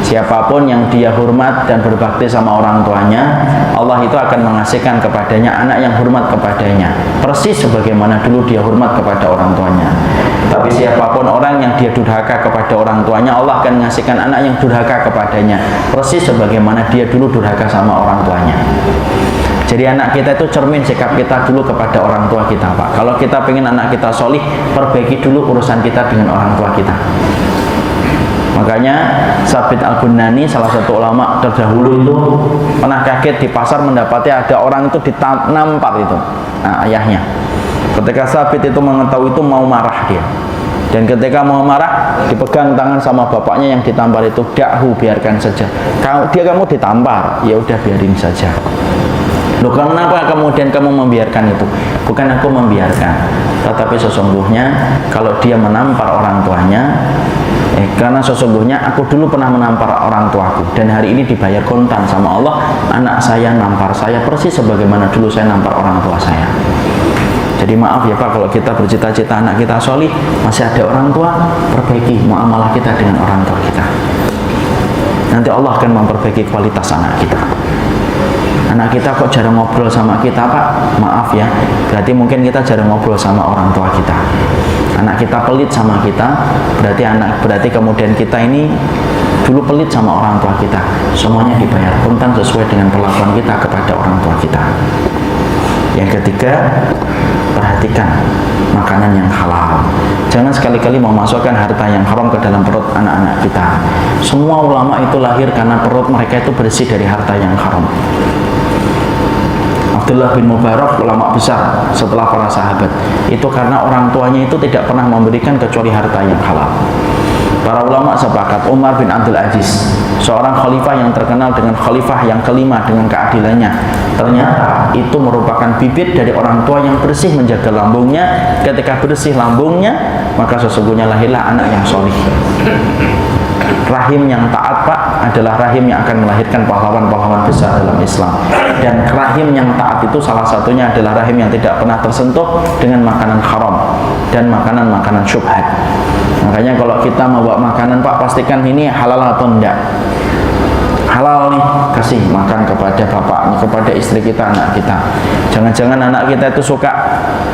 Siapapun yang dia hormat dan berbakti sama orang tuanya, Allah itu akan mengasihkan kepadanya anak yang hormat kepadanya, persis sebagaimana dulu dia hormat kepada orang tuanya. Tapi siapapun orang yang dia durhaka kepada orang tuanya, Allah akan mengasihkan anak yang durhaka kepadanya, persis sebagaimana dia dulu durhaka sama orang tuanya. Jadi anak kita itu cermin sikap kita dulu kepada orang tua kita, Pak. Kalau kita pengen anak kita solih, perbaiki dulu urusan kita dengan orang tua kita. Makanya Sabit Al-Bunani, salah satu ulama terdahulu itu pernah kaget di pasar mendapati ada orang itu ditampar itu, ayahnya. Ketika Sabit itu mengetahui itu mau marah dia. Dan ketika mau marah, dipegang tangan sama bapaknya yang ditampar itu, dakhu, biarkan saja. Kamu ditampar, ya udah biarin saja. Loh, kenapa kemudian kamu membiarkan itu? Bukan aku membiarkan, tetapi sesungguhnya kalau dia menampar orang tuanya, karena sesungguhnya aku dulu pernah menampar orang tuaku dan hari ini dibayar kontan sama Allah, anak saya nampar saya persis sebagaimana dulu saya nampar orang tua saya. Jadi maaf ya Pak, kalau kita bercita-cita anak kita solih, masih ada orang tua, perbaiki muamalah kita dengan orang tua kita. Nanti Allah akan memperbaiki kualitas anak kita. Anak kita kok jarang ngobrol sama kita Pak, maaf ya, berarti mungkin kita jarang ngobrol sama orang tua kita. Anak kita pelit sama kita, berarti kemudian kita ini dulu pelit sama orang tua kita. Semuanya dibayar kontan sesuai dengan perlakuan kita kepada orang tua kita. Yang ketiga, perhatikan makanan yang halal. Jangan sekali-kali memasukkan harta yang haram ke dalam perut anak-anak kita. Semua ulama itu lahir karena perut mereka itu bersih dari harta yang haram. Abdullah bin Mubarak, ulama besar setelah para sahabat, itu karena orang tuanya itu tidak pernah memberikan kecuali harta yang halal. Para ulama sepakat, Umar bin Abdul Aziz, seorang khalifah yang terkenal dengan khalifah yang kelima dengan keadilannya, ternyata itu merupakan bibit dari orang tua yang bersih menjaga lambungnya. Ketika bersih lambungnya, maka sesungguhnya lahirlah anak yang solih. Rahim yang taat Pak adalah rahim yang akan melahirkan pahlawan-pahlawan besar dalam Islam. Dan rahim yang taat itu salah satunya adalah rahim yang tidak pernah tersentuh dengan makanan haram dan makanan-makanan syubhat. Makanya kalau kita mau bawa makanan Pak, pastikan ini halal atau enggak. Halal nih, kasih makan kepada bapaknya, kepada istri kita, anak kita. Jangan-jangan anak kita itu suka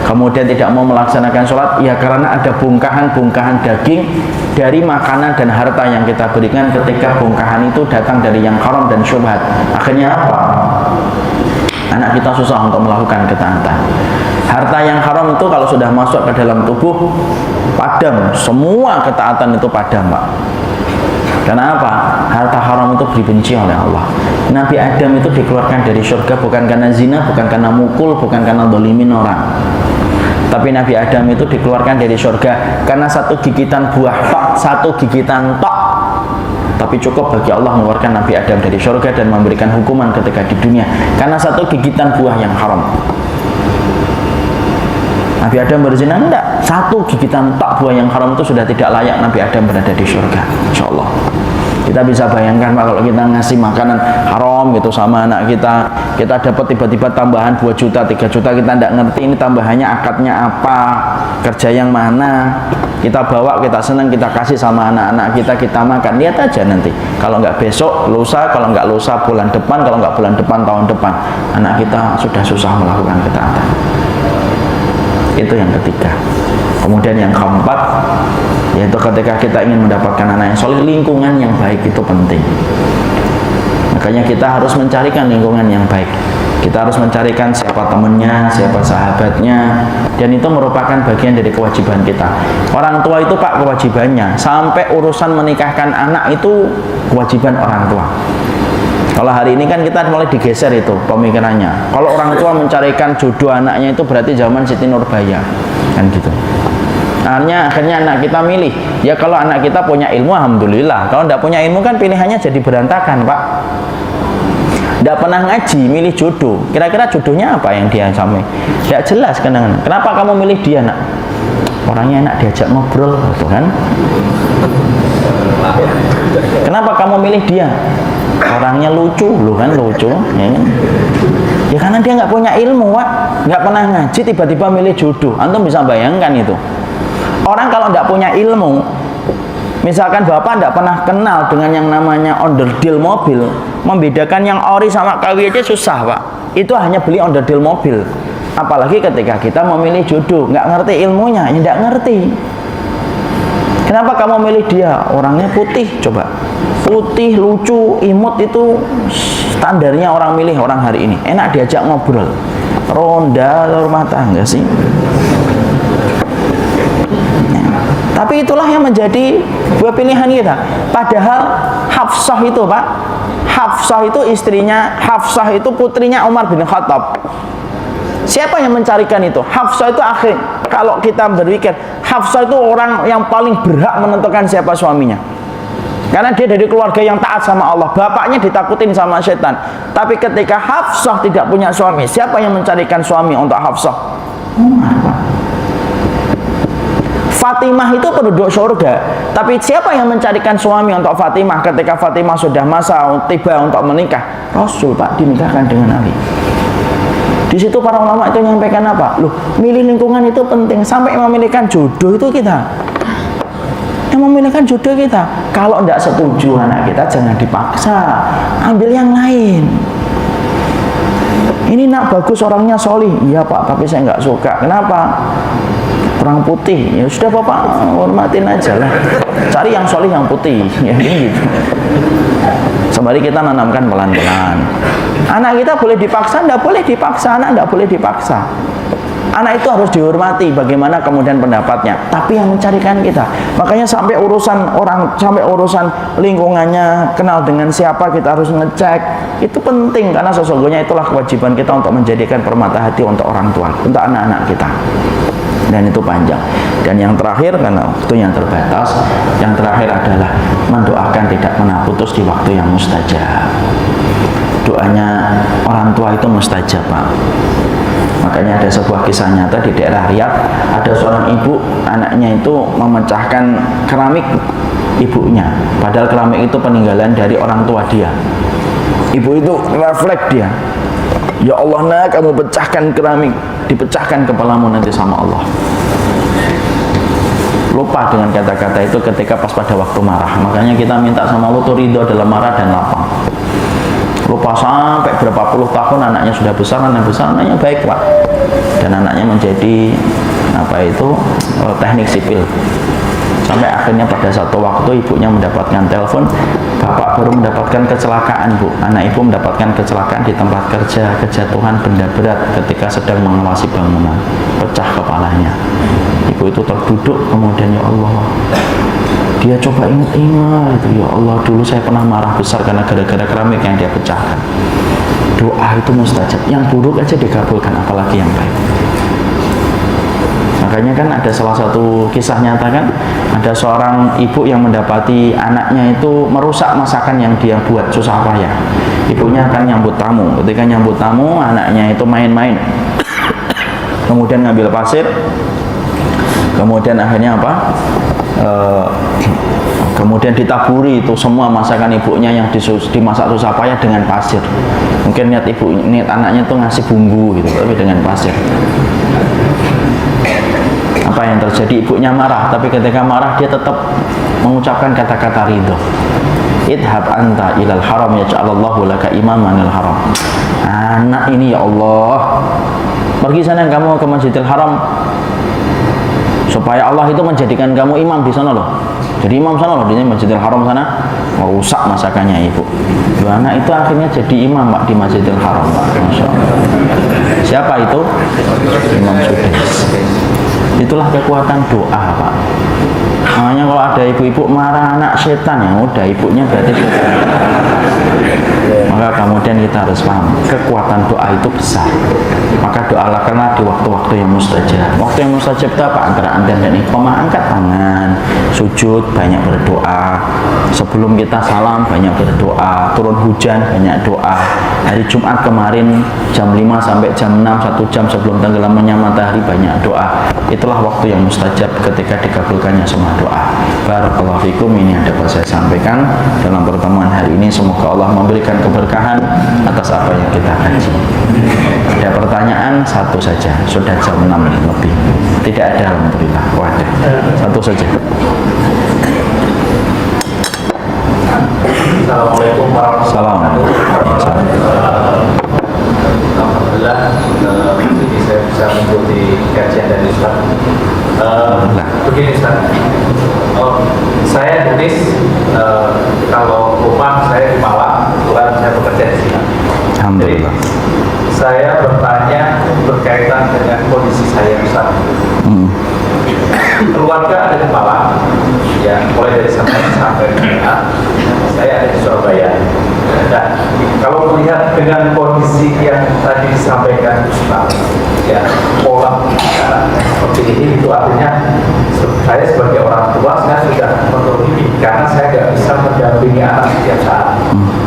kemudian tidak mau melaksanakan sholat, ya karena ada bongkahan-bongkahan daging dari makanan dan harta yang kita berikan. Ketika bongkahan itu datang dari yang haram dan syubhat, akhirnya apa? Anak kita susah untuk melakukan ketaatan. Harta yang haram itu kalau sudah masuk ke dalam tubuh, padam, semua ketaatan itu padam Pak. Karena apa? Harta haram itu dibenci oleh Allah. Nabi Adam itu dikeluarkan dari surga bukan karena zina, bukan karena mukul, bukan karena dolimin orang. Tapi Nabi Adam itu dikeluarkan dari surga karena satu gigitan buah tok, satu gigitan tok. Tapi cukup bagi Allah mengeluarkan Nabi Adam dari surga dan memberikan hukuman ketika di dunia karena satu gigitan buah yang haram. Nabi Adam berzina enggak, satu gigitan tok buah yang haram itu sudah tidak layak Nabi Adam berada di surga. Insyaallah. Kita bisa bayangkan Pak, kalau kita ngasih makanan haram gitu sama anak kita, kita dapat tiba-tiba tambahan 2 juta, 3 juta, kita tidak ngerti ini tambahannya akadnya apa, kerja yang mana, kita bawa, kita senang, kita kasih sama anak-anak kita, kita makan. Lihat aja nanti, kalau nggak besok, lusa, kalau nggak lusa bulan depan, kalau nggak bulan depan tahun depan, anak kita sudah susah melakukan ketaatan. Itu yang ketiga. Kemudian yang keempat, yaitu ketika kita ingin mendapatkan anak yang soleh, lingkungan yang baik itu penting. Makanya kita harus mencarikan lingkungan yang baik. Kita harus mencarikan siapa temannya, siapa sahabatnya, dan itu merupakan bagian dari kewajiban kita. Orang tua itu Pak kewajibannya, sampai urusan menikahkan anak itu kewajiban orang tua. Kalau hari ini kan kita mulai digeser itu pemikirannya. Kalau orang tua mencarikan jodoh anaknya itu berarti zaman Siti Nurbaya, kan gitu. Akhirnya anak kita milih. Ya kalau anak kita punya ilmu, alhamdulillah. Kalau tidak punya ilmu kan pilihannya jadi berantakan Pak. Tidak pernah ngaji, milih jodoh. Kira-kira jodohnya apa yang dia sampai? Tidak jelas kan? Kenapa kamu milih dia nak? Orangnya enak diajak ngobrol, gitu kan? Kenapa kamu milih dia? Orangnya lucu, loh kan lucu, ya kan? Ya karena dia nggak punya ilmu, Pak, nggak pernah ngaji, tiba-tiba milih jodoh. Antum bisa bayangkan itu. Orang kalau nggak punya ilmu, misalkan bapak nggak pernah kenal dengan yang namanya onderdil mobil, membedakan yang ori sama KW aja susah Pak. Itu hanya beli onderdil mobil. Apalagi ketika kita memilih jodoh, nggak ngerti ilmunya, ya nggak ngerti. Kenapa kamu milih dia? Orangnya putih, coba. Putih, lucu, imut itu standarnya orang milih orang hari ini. Enak diajak ngobrol. Ronda rumah tangga sih. Tapi itulah yang menjadi dua pilihan kita. Padahal Hafsah itu Pak, Hafsah itu istrinya, Hafsah itu putrinya Umar bin Khattab. Siapa yang mencarikan itu? Hafsah itu akhir. Kalau kita berpikir, Hafsah itu orang yang paling berhak menentukan siapa suaminya. Karena dia dari keluarga yang taat sama Allah, bapaknya ditakutin sama setan. Tapi ketika Hafsah tidak punya suami, siapa yang mencarikan suami untuk Hafsah? Umar, Pak. Fatimah itu penduduk surga, tapi siapa yang mencarikan suami untuk Fatimah ketika Fatimah sudah masa tiba untuk menikah? Rasul, Pak, dinikahkan dengan Ali. Di situ para ulama itu menyampaikan apa? Loh, milih lingkungan itu penting, sampai memilihkan jodoh itu kita. Yang memilihkan jodoh kita. Kalau tidak setuju anak kita, jangan dipaksa, ambil yang lain. Ini nak bagus, orangnya solih. Iya Pak, tapi saya nggak suka. Kenapa? Orang putih. Ya sudah Bapak, hormatin aja lah. Cari yang solih, yang putih. Ya gitu. Sembari kita nanamkan pelan-pelan. Anak kita boleh dipaksa, tidak boleh dipaksa. Anak tidak boleh dipaksa. Anak itu harus dihormati, bagaimana kemudian pendapatnya, tapi yang mencarikan kita. Makanya sampai urusan orang, sampai urusan lingkungannya, kenal dengan siapa, kita harus ngecek. Itu penting, karena sesungguhnya itulah kewajiban kita untuk menjadikan permata hati untuk orang tua, untuk anak-anak kita. Dan itu panjang. Dan yang terakhir, karena waktu yang terbatas, yang terakhir adalah mendoakan tidak pernah putus di waktu yang mustajab. Doanya orang tua itu mustajab, Pak. Makanya ada sebuah kisah nyata di daerah Riyadh, ada seorang ibu, anaknya itu memecahkan keramik ibunya, padahal keramik itu peninggalan dari orang tua dia. Ibu itu refleks dia, ya Allah nak, kamu pecahkan keramik, dipecahkan kepalamu nanti sama Allah. Lupa dengan kata-kata itu ketika pas pada waktu marah. Makanya kita minta sama Allah tuh ridho dalam marah dan lapang. Lupa sampai berapa puluh tahun, anaknya sudah besar, anaknya baik, Pak, dan anaknya menjadi apa itu teknik sipil. Sampai akhirnya pada satu waktu ibunya mendapatkan telepon, bapak baru mendapatkan kecelakaan, Bu. Anak ibu mendapatkan kecelakaan di tempat kerja, kejatuhan benda berat ketika sedang mengawasi bangunan, pecah kepalanya. Ibu itu terduduk, kemudian ya Allah, dia coba ingat-ingat itu, ya Allah, dulu saya pernah marah besar karena gara-gara keramik yang dia pecahkan. Doa itu mustajab, yang buruk aja dikabulkan, apalagi yang baik. Makanya kan ada salah satu kisah nyata kan, ada seorang ibu yang mendapati anaknya itu merusak masakan yang dia buat susah payah. Ibunya akan nyambut tamu, ketika nyambut tamu anaknya itu main-main, kemudian ngambil pasir, kemudian akhirnya apa? Kemudian ditaburi itu semua masakan ibunya yang dimasak susah payah dengan pasir. Mungkin niat anaknya tuh ngasih bumbu gitu, tapi dengan pasir. Apa yang terjadi? Ibunya marah, tapi ketika marah dia tetap mengucapkan kata-kata ridho. Idhab anta ilal haram yaj'alallahu laka imamanil haram. Anak ini ya Allah, pergi sana kamu ke Masjidil Haram, supaya Allah itu menjadikan kamu imam di sana loh. Jadi imam sana loh, di Masjidil Haram sana. Merusak masakannya ibu. Dua anak itu akhirnya jadi imam, Pak, di Masjidil Haram, Pak. Masya Allah. Siapa itu? Imam Sudais. Itulah kekuatan doa, Pak. Makanya kalau ada ibu-ibu marah anak setan, ya udah, ibunya berarti setan. Maka kemudian kita harus paham, kekuatan doa itu besar. Maka doalah karena di waktu-waktu yang mustajab. Waktu yang mustajab itu apa? Antara anda dan iqamah, angkat tangan, sujud, banyak berdoa. Sebelum kita salam, banyak berdoa. Turun hujan, banyak doa. Hari Jumat kemarin jam 5 sampai jam 6, 1 jam sebelum tenggelamnya matahari, banyak doa. Itulah waktu yang mustajab ketika dikabulkannya semua doa. Barakallahu fikum, ini yang dapat saya sampaikan dalam pertemuan hari ini. Semoga Allah memberikan keberkahan atas apa yang kita kaji. Ada pertanyaan? Satu saja, sudah jam 6 lebih. Tidak ada, alhamdulillah. Wadah, satu saja. Assalamualaikum warahmatullahi wabarakatuh. Alhamdulillah, ini saya bisa mengikuti kajian dari Ustaz. Begini Ustaz, saya tulis kalau rumah saya di Malang, kebetulan saya bekerja di sini. Alhamdulillah. Jadi, saya bertanya berkaitan dengan kondisi saya Ustaz. Keluarga ada di Malang, ya, mulai dari sampai Mina. Saya ada di Surabaya. Dan kalau melihat dengan kondisi yang tadi disampaikan Ustaz, ya, pola seperti ini, itu artinya saya sebagai orang tua saya sudah memiliki karena saya nggak bisa mendampingi anak setiap saat.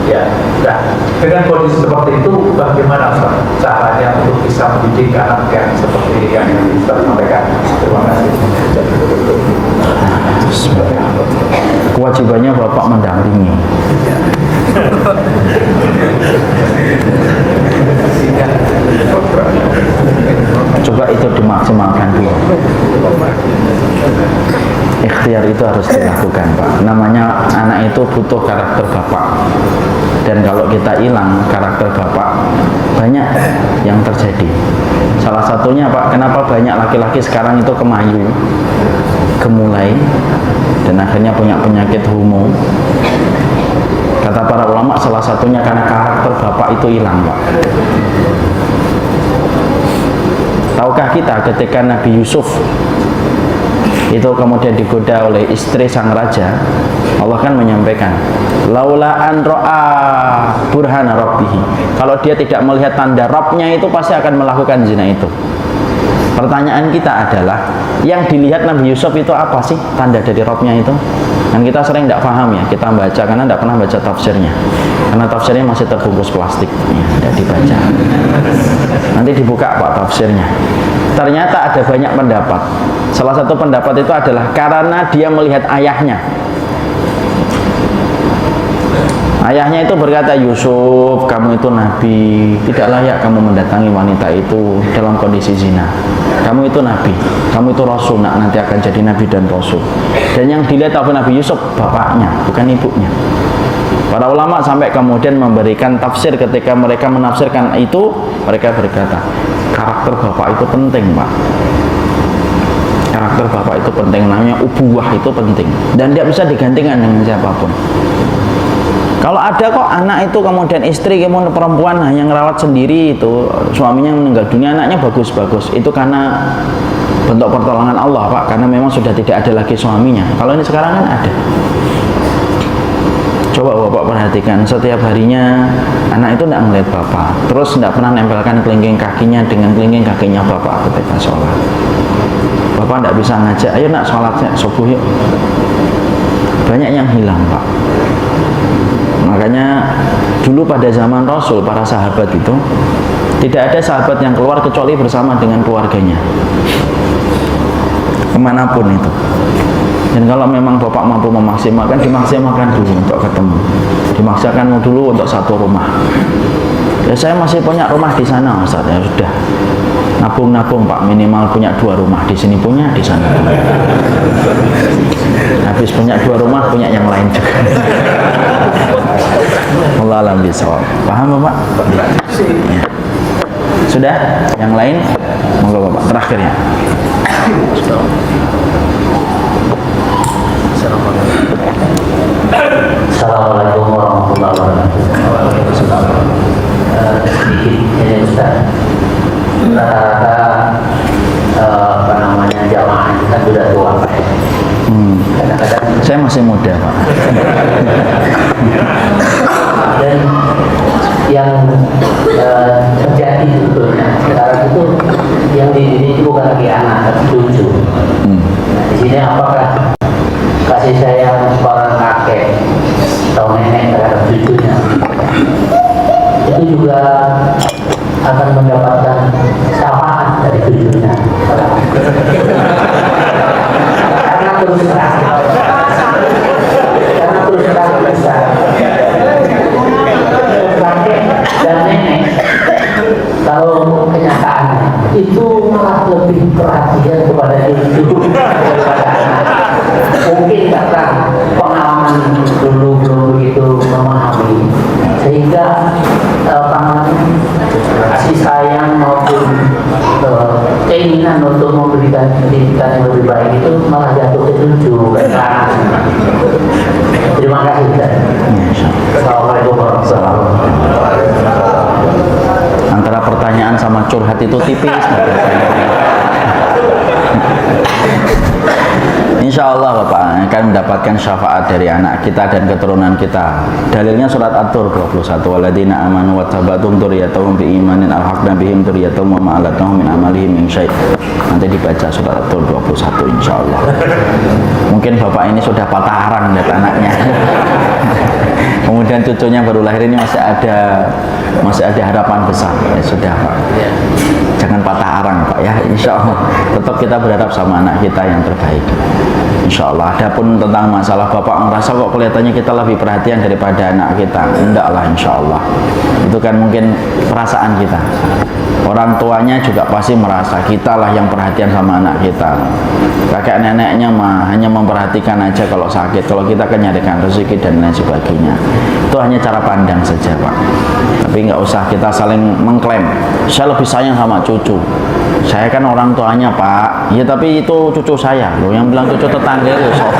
Ya, nah dengan kondisi seperti itu bagaimana Ustaz caranya untuk bisa mendidik anak yang seperti yang Ustaz sampaikan? Terima kasih. Kewajibannya Bapak mendampingi. Coba itu dimaksimalkan dulu. Ikhtiar itu harus dilakukan, Pak. Namanya anak itu butuh karakter Bapak. Dan kalau kita hilang karakter Bapak, banyak yang terjadi. Salah satunya, Pak, kenapa banyak laki-laki sekarang itu kemayu, gemulai, dan akhirnya punya penyakit homo. Kata para ulama, salah satunya karena karakter Bapak itu hilang, Pak. Tahukah kita ketika Nabi Yusuf itu kemudian digoda oleh istri sang raja, Allah kan menyampaikan, laula an ra'a burhana rabbihi. Kalau dia tidak melihat tanda Rabbnya itu pasti akan melakukan zina itu. Pertanyaan kita adalah, yang dilihat Nabi Yusuf itu apa sih tanda dari Rabbnya itu? Dan kita sering tidak paham ya, kita baca karena tidak pernah baca tafsirnya, karena tafsirnya masih terbungkus plastik, ya, tidak dibaca. Nanti dibuka Pak tafsirnya. Ternyata ada banyak pendapat. Salah satu pendapat itu adalah karena dia melihat ayahnya. Ayahnya itu berkata, Yusuf, kamu itu nabi, tidak layak kamu mendatangi wanita itu dalam kondisi zina. Kamu itu nabi, kamu itu rasul, nanti akan jadi nabi dan rasul. Dan yang dilihat oleh Nabi Yusuf bapaknya, bukan ibunya. Para ulama sampai kemudian memberikan tafsir. Ketika mereka menafsirkan itu, mereka berkata, karakter bapak itu penting, Pak. Karakter bapak itu penting, namanya ubuwah itu penting, dan tidak bisa digantikan dengan siapapun. Kalau ada kok anak itu kemudian istri kemudian perempuan hanya ngerawat sendiri, itu suaminya meninggal dunia, anaknya bagus-bagus, itu karena bentuk pertolongan Allah, Pak, karena memang sudah tidak ada lagi suaminya. Kalau ini sekarang kan ada. Coba Bapak perhatikan, setiap harinya anak itu tidak melihat Bapak, terus tidak pernah nempelkan kelingking kakinya dengan kelingking kakinya Bapak ketika sholat. Bapak tidak bisa ngajak, ayo nak sholatnya subuh yuk. Banyak yang hilang, Pak. Makanya dulu pada zaman Rasul, para sahabat itu tidak ada sahabat yang keluar kecuali bersama dengan keluarganya, kemanapun itu. Dan kalau memang Bapak mampu memaksimalkan, dimaksimalkan dulu untuk ketemu, dimaksimalkan dulu untuk satu rumah. Ya saya masih punya rumah di sana, Ustaz, ya sudah, nabung-nabung Pak, minimal punya 2 rumah, di sini punya, di sana punya. Habis punya 2 rumah, punya yang lain juga. Allah alam bisawab. Paham Bapak? Ya. Sudah? Yang lain? Monggo Bapak, terakhir ya. Assalamualaikum warahmatullahi wabarakatuh. Sedikit ini Ustaz, rata-rata apa namanya jamaah kita sudah tua. Kadang-kadang Saya masih muda, Pak. dan yang terjadi sebetulnya sekarang itu yang dididik itu bukan lagi anak tapi cucu. Nah, di sini apakah kasih sayang seorang kakek atau nenek terhadap cucunya itu juga akan mendapatkan syafaat dari cucunya, karena terus terang besar kakek dan nenek kalau kenyataannya itu malah lebih perhatian kepada cucu daripada anak. Mungkin karena pengalaman dulu belum begitu memahami, sehingga kasih sayang maupun keinginan untuk memberikan pendidikan yang lebih baik itu malah jatuh ke cucu, ke anak. Terima kasih. Assalamualaikum warahmatullahi wabarakatuh. Antara pertanyaan sama curhat itu tipis. Insya Allah Bapak akan mendapatkan syafaat dari anak kita dan keturunan kita. Dalilnya surat At-Tur 21. Waladina amanu wattaba'tum dzurriyyatahum biimanin alhaqna bihim dzurriyyatahum wa ma alatnahum min amalihim min syai'. Nanti dibaca surat At-Tur 21 insya Allah. mungkin bapak ini sudah patah arang lihat anaknya. Kemudian cucunya baru lahir ini masih ada harapan besar. Ya sudah Pak, jangan patah arang Pak ya, insya Allah tetap kita berharap sama anak kita yang terbaik, insya Allah. Adapun tentang masalah bapak ngerasa kok kelihatannya kita lebih perhatian daripada anak kita, enggak lah, insya Allah itu kan mungkin perasaan kita. Orang tuanya juga pasti merasa kita lah yang perhatian sama anak kita. Kakek neneknya mah hanya memperhatikan aja kalau sakit, kalau kita kan nyarikan rezeki dan lain sebagainya. Itu hanya cara pandang saja Pak, tapi nggak usah kita saling mengklaim saya lebih sayang sama cucu. Saya kan orang tuanya Pak, ya tapi itu cucu saya loh, yang bilang cucu tetangga itu sob.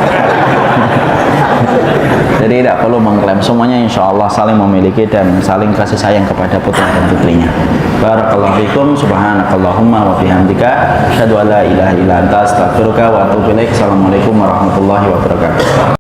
Jadi tidak perlu mengklaim, semuanya insya Allah saling memiliki dan saling kasih sayang kepada putra dan putrinya. Barakallahu fikum, subhanakallahumma wa bihamdika, asyhadu an la ilaha illa anta, astaghfiruka wa atubu ilaik. Assalamualaikum warahmatullahi wabarakatuh.